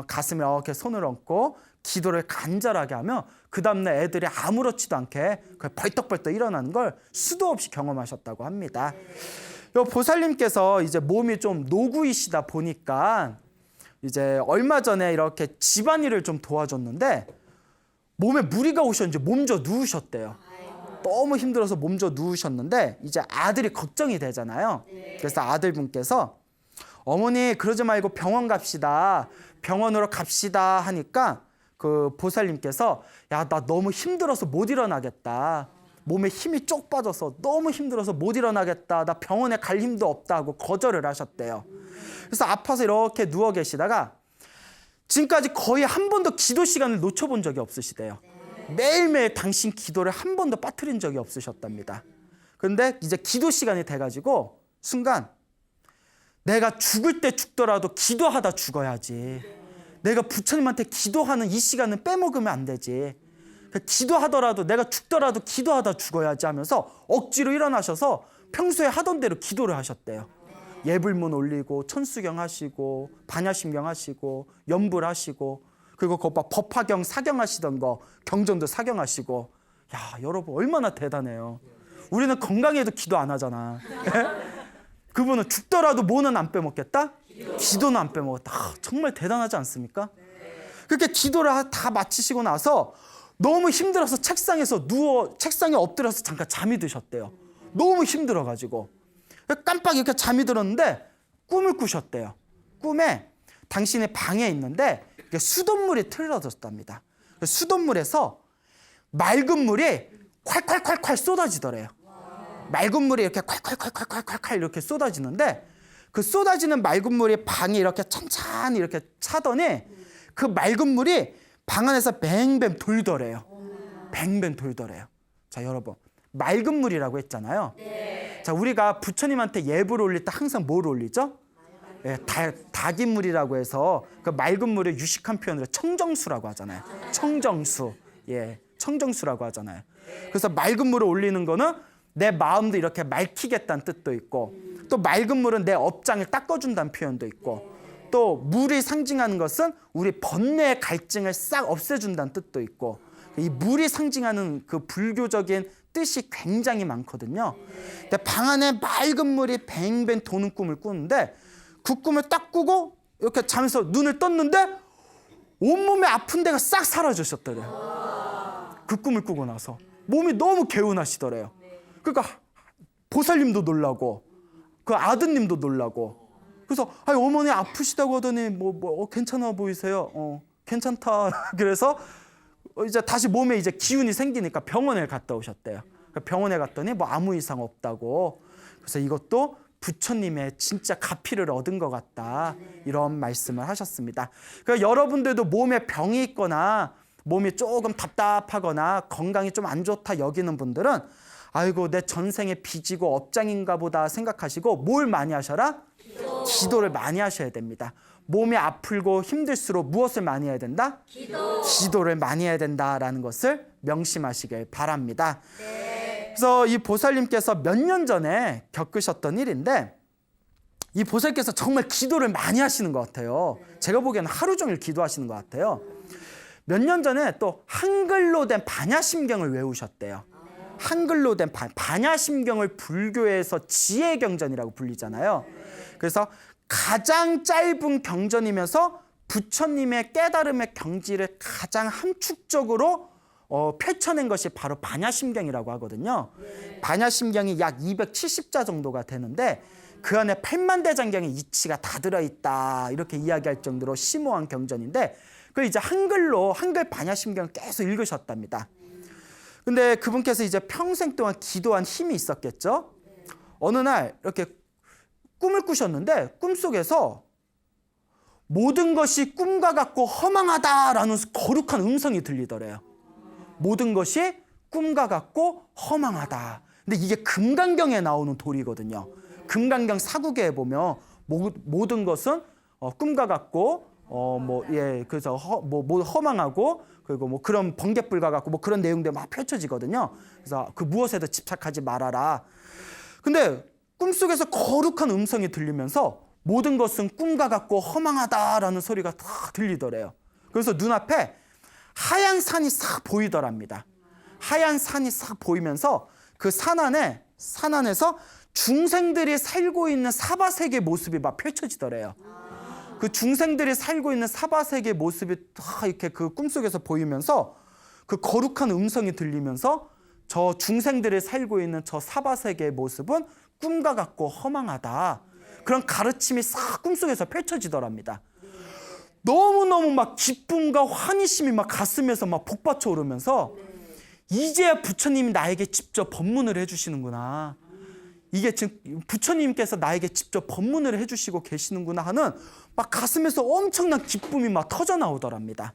가슴에 이렇게 손을 얹고 기도를 간절하게 하면 그 다음날 애들이 아무렇지도 않게 벌떡벌떡 일어나는 걸 수도 없이 경험하셨다고 합니다. 요 보살님께서 이제 몸이 좀 노구이시다 보니까 이제 얼마 전에 이렇게 집안일을 좀 도와줬는데 몸에 무리가 오셨는지 몸져 누우셨대요. 너무 힘들어서 몸져 누우셨는데 이제 아들이 걱정이 되잖아요. 그래서 아들분께서 어머니 그러지 말고 병원 갑시다. 병원으로 갑시다 하니까 그 보살님께서 나 너무 힘들어서 못 일어나겠다. 몸에 힘이 쪽 빠져서 너무 힘들어서 못 일어나겠다. 나 병원에 갈 힘도 없다고 거절을 하셨대요. 그래서 아파서 이렇게 누워 계시다가 지금까지 거의 한 번도 기도 시간을 놓쳐본 적이 없으시대요. 매일매일 당신 기도를 한 번도 빠뜨린 적이 없으셨답니다. 그런데 이제 기도 시간이 돼가지고 순간 내가 죽을 때 죽더라도 기도하다 죽어야지. 내가 부처님한테 기도하는 이 시간은 빼먹으면 안 되지. 기도하더라도 내가 죽더라도 기도하다 죽어야지 하면서 억지로 일어나셔서 평소에 하던 대로 기도를 하셨대요. 예불문 올리고 천수경 하시고 반야심경 하시고 염불 하시고 그리고 그거 법화경 사경하시던 거 경전도 사경하시고 여러분 얼마나 대단해요. 우리는 건강해도 기도 안 하잖아. 그분은 죽더라도 뭐는 안 빼먹겠다? 기도는 안 빼먹었다. 정말 대단하지 않습니까? 그렇게 기도를 다 마치시고 나서 너무 힘들어서 책상에 엎드려서 잠깐 잠이 드셨대요. 너무 힘들어가지고 깜빡 이렇게 잠이 들었는데 꿈을 꾸셨대요. 꿈에 당신의 방에 있는데 수돗물이 틀어졌답니다. 수돗물에서 맑은 물이 콸콸콸콸 쏟아지더래요. 맑은 물이 이렇게 콸콸콸콸콸콸 이렇게 쏟아지는데 그 쏟아지는 맑은 물이 방에 이렇게 찬찬히 이렇게 차더니 그 맑은 물이 방 안에서 뱅뱅 돌더래요. 뱅뱅 돌더래요. 자, 여러분 맑은 물이라고 했잖아요. 자, 우리가 부처님한테 예불 올릴 때 항상 뭘 올리죠? 닭인물이라고 해서 그 맑은 물을 유식한 표현으로 청정수라고 하잖아요. 청정수. 청정수라고 하잖아요. 그래서 맑은 물을 올리는 거는 내 마음도 이렇게 맑히겠다는 뜻도 있고 또 맑은 물은 내 업장을 닦아준다는 표현도 있고 또 물이 상징하는 것은 우리 번뇌의 갈증을 싹 없애준다는 뜻도 있고 이 물이 상징하는 그 불교적인 뜻이 굉장히 많거든요. 근데 방 안에 맑은 물이 뱅뱅 도는 꿈을 꾸는데 그 꿈을 딱 꾸고 이렇게 잠에서 눈을 떴는데 온몸에 아픈 데가 싹 사라지셨더래요. 그 꿈을 꾸고 나서 몸이 너무 개운하시더래요. 그러니까 보살님도 놀라고 그 아드님도 놀라고. 그래서 아니, 어머니 아프시다고 하더니 괜찮아 보이세요? 괜찮다. 그래서 이제 다시 몸에 이제 기운이 생기니까 병원에 갔다 오셨대요. 병원에 갔더니 아무 이상 없다고. 그래서 이것도 부처님의 진짜 가피를 얻은 것 같다, 이런 말씀을 하셨습니다. 그러니까 여러분들도 몸에 병이 있거나 몸이 조금 답답하거나 건강이 좀 안 좋다 여기는 분들은 아이고 내 전생에 빚이고 업장인가 보다 생각하시고 뭘 많이 하셔라? 기도를 많이 하셔야 됩니다. 몸이 아프고 힘들수록 무엇을 많이 해야 된다? 기도를 많이 해야 된다라는 것을 명심하시길 바랍니다. 그래서 이 보살님께서 몇 년 전에 겪으셨던 일인데, 이 보살께서 정말 기도를 많이 하시는 것 같아요. 제가 보기에는 하루 종일 기도하시는 것 같아요. 몇 년 전에 또 한글로 된 반야심경을 외우셨대요. 한글로 된 반야심경을 불교에서 지혜경전이라고 불리잖아요. 그래서 가장 짧은 경전이면서 부처님의 깨달음의 경지를 가장 함축적으로 펼쳐낸 것이 바로 반야심경이라고 하거든요. 반야심경이 약 270자 정도가 되는데 그 안에 8만대장경의 이치가 다 들어있다, 이렇게 이야기할 정도로 심오한 경전인데, 그걸 이제 한글 반야심경을 계속 읽으셨답니다. 근데 그분께서 이제 평생 동안 기도한 힘이 있었겠죠. 어느 날 이렇게 꿈을 꾸셨는데 꿈속에서 모든 것이 꿈과 같고 허망하다라는 거룩한 음성이 들리더래요. 모든 것이 꿈과 같고 허망하다. 근데 이게 금강경에 나오는 도리거든요. 금강경 사구계에 보면 모든 것은 꿈과 같고 그래서 허망하고, 그리고 그런 번갯불과 같고 그런 내용들 막 펼쳐지거든요. 그래서 그 무엇에도 집착하지 말아라. 근데 꿈속에서 거룩한 음성이 들리면서 모든 것은 꿈과 같고 허망하다라는 소리가 다 들리더래요. 그래서 눈앞에 하얀 산이 싹 보이더랍니다. 하얀 산이 싹 보이면서 그 산 안에서 중생들이 살고 있는 사바세계 모습이 막 펼쳐지더래요. 그 중생들이 살고 있는 사바세계 모습이 다 이렇게 그 꿈속에서 보이면서 그 거룩한 음성이 들리면서 저 중생들이 살고 있는 저 사바세계의 모습은 꿈과 같고 허망하다, 그런 가르침이 싹 꿈속에서 펼쳐지더랍니다. 너무너무 막 기쁨과 환희심이 막 가슴에서 막 복받쳐 오르면서 이제야 부처님이 나에게 직접 법문을 해주시는구나, 이게 지금 부처님께서 나에게 직접 법문을 해주시고 계시는구나 하는 막 가슴에서 엄청난 기쁨이 막 터져 나오더랍니다.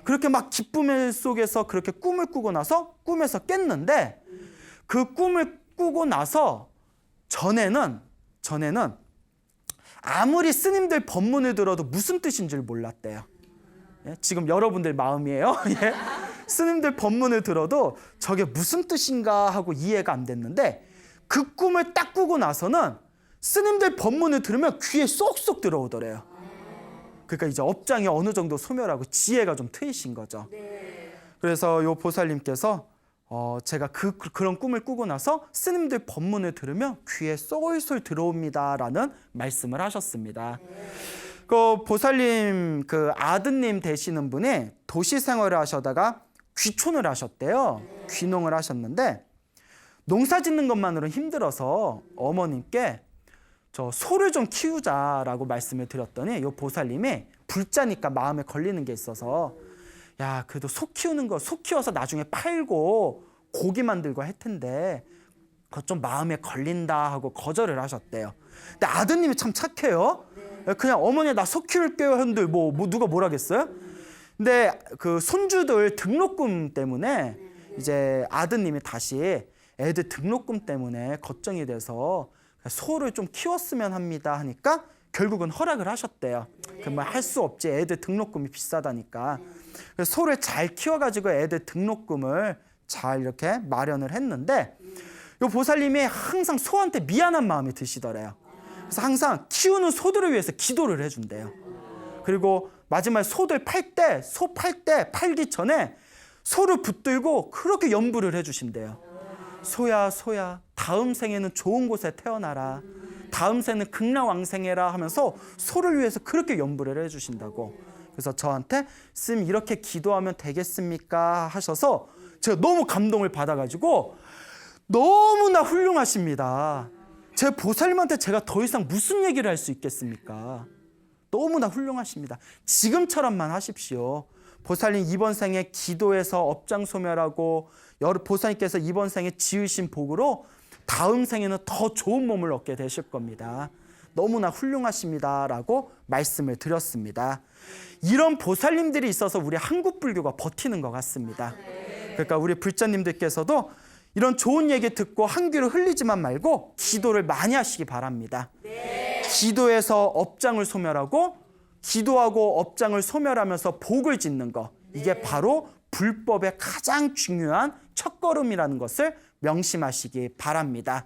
그렇게 막 기쁨 속에서 그렇게 꿈을 꾸고 나서 꿈에서 깼는데, 그 꿈을 꾸고 나서 전에는 아무리 스님들 법문을 들어도 무슨 뜻인 줄 몰랐대요. 예? 지금 여러분들 마음이에요. 예? 스님들 법문을 들어도 저게 무슨 뜻인가 하고 이해가 안 됐는데, 그 꿈을 딱 꾸고 나서는 스님들 법문을 들으면 귀에 쏙쏙 들어오더래요. 그러니까 이제 업장이 어느 정도 소멸하고 지혜가 좀 트이신 거죠. 그래서 요 보살님께서 제가 그런 꿈을 꾸고 나서 스님들 법문을 들으면 귀에 쏠쏠 들어옵니다라는 말씀을 하셨습니다. 그 보살님 그 아드님 되시는 분이 도시 생활을 하셔다가 귀촌을 하셨대요. 귀농을 하셨는데 농사 짓는 것만으로 힘들어서 어머님께 저 소를 좀 키우자라고 말씀을 드렸더니 요 보살님이 불자니까 마음에 걸리는 게 있어서, 야 그래도 소 키워서 나중에 팔고 고기 만들고 할 텐데 그것 좀 마음에 걸린다 하고 거절을 하셨대요. 근데 아드님이 참 착해요. 그냥 어머니 나 소 키울게요 했는데 누가 뭐라겠어요? 근데 그 손주들 등록금 때문에 이제 아드님이 다시 애들 등록금 때문에 걱정이 돼서 소를 좀 키웠으면 합니다 하니까 결국은 허락을 하셨대요. 그러면 할 수 없지, 애들 등록금이 비싸다니까. 그래서 소를 잘 키워가지고 애들 등록금을 잘 이렇게 마련을 했는데, 이 보살님이 항상 소한테 미안한 마음이 드시더래요. 그래서 항상 키우는 소들을 위해서 기도를 해준대요. 그리고 마지막에 소들 팔기 전에 소를 붙들고 그렇게 염불을 해주신대요. 소야 다음 생에는 좋은 곳에 태어나라, 다음 생에는 극락왕생해라 하면서 소를 위해서 그렇게 염불을 해주신다고. 그래서 저한테 쌤 이렇게 기도하면 되겠습니까? 하셔서 제가 너무 감동을 받아가지고 너무나 훌륭하십니다. 제 보살님한테 제가 더 이상 무슨 얘기를 할 수 있겠습니까? 너무나 훌륭하십니다. 지금처럼만 하십시오. 보살님 이번 생에 기도해서 업장 소멸하고 보살님께서 이번 생에 지으신 복으로 다음 생에는 더 좋은 몸을 얻게 되실 겁니다. 너무나 훌륭하십니다 라고 말씀을 드렸습니다. 이런 보살님들이 있어서 우리 한국 불교가 버티는 것 같습니다. 그러니까 우리 불자님들께서도 이런 좋은 얘기 듣고 한 귀로 흘리지만 말고 기도를 많이 하시기 바랍니다. 기도해서 업장을 소멸하고 기도하고 업장을 소멸하면서 복을 짓는 것, 이게 바로 불법의 가장 중요한 첫걸음이라는 것을 명심하시기 바랍니다.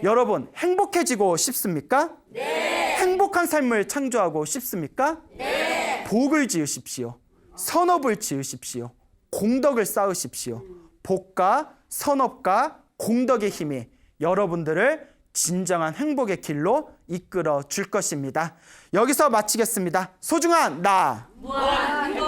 여러분 행복해지고 싶습니까? 행복한 삶을 창조하고 싶습니까? 복을 지으십시오. 선업을 지으십시오. 공덕을 쌓으십시오. 복과 선업과 공덕의 힘이 여러분들을 진정한 행복의 길로 이끌어 줄 것입니다. 여기서 마치겠습니다. 소중한 나 무한행복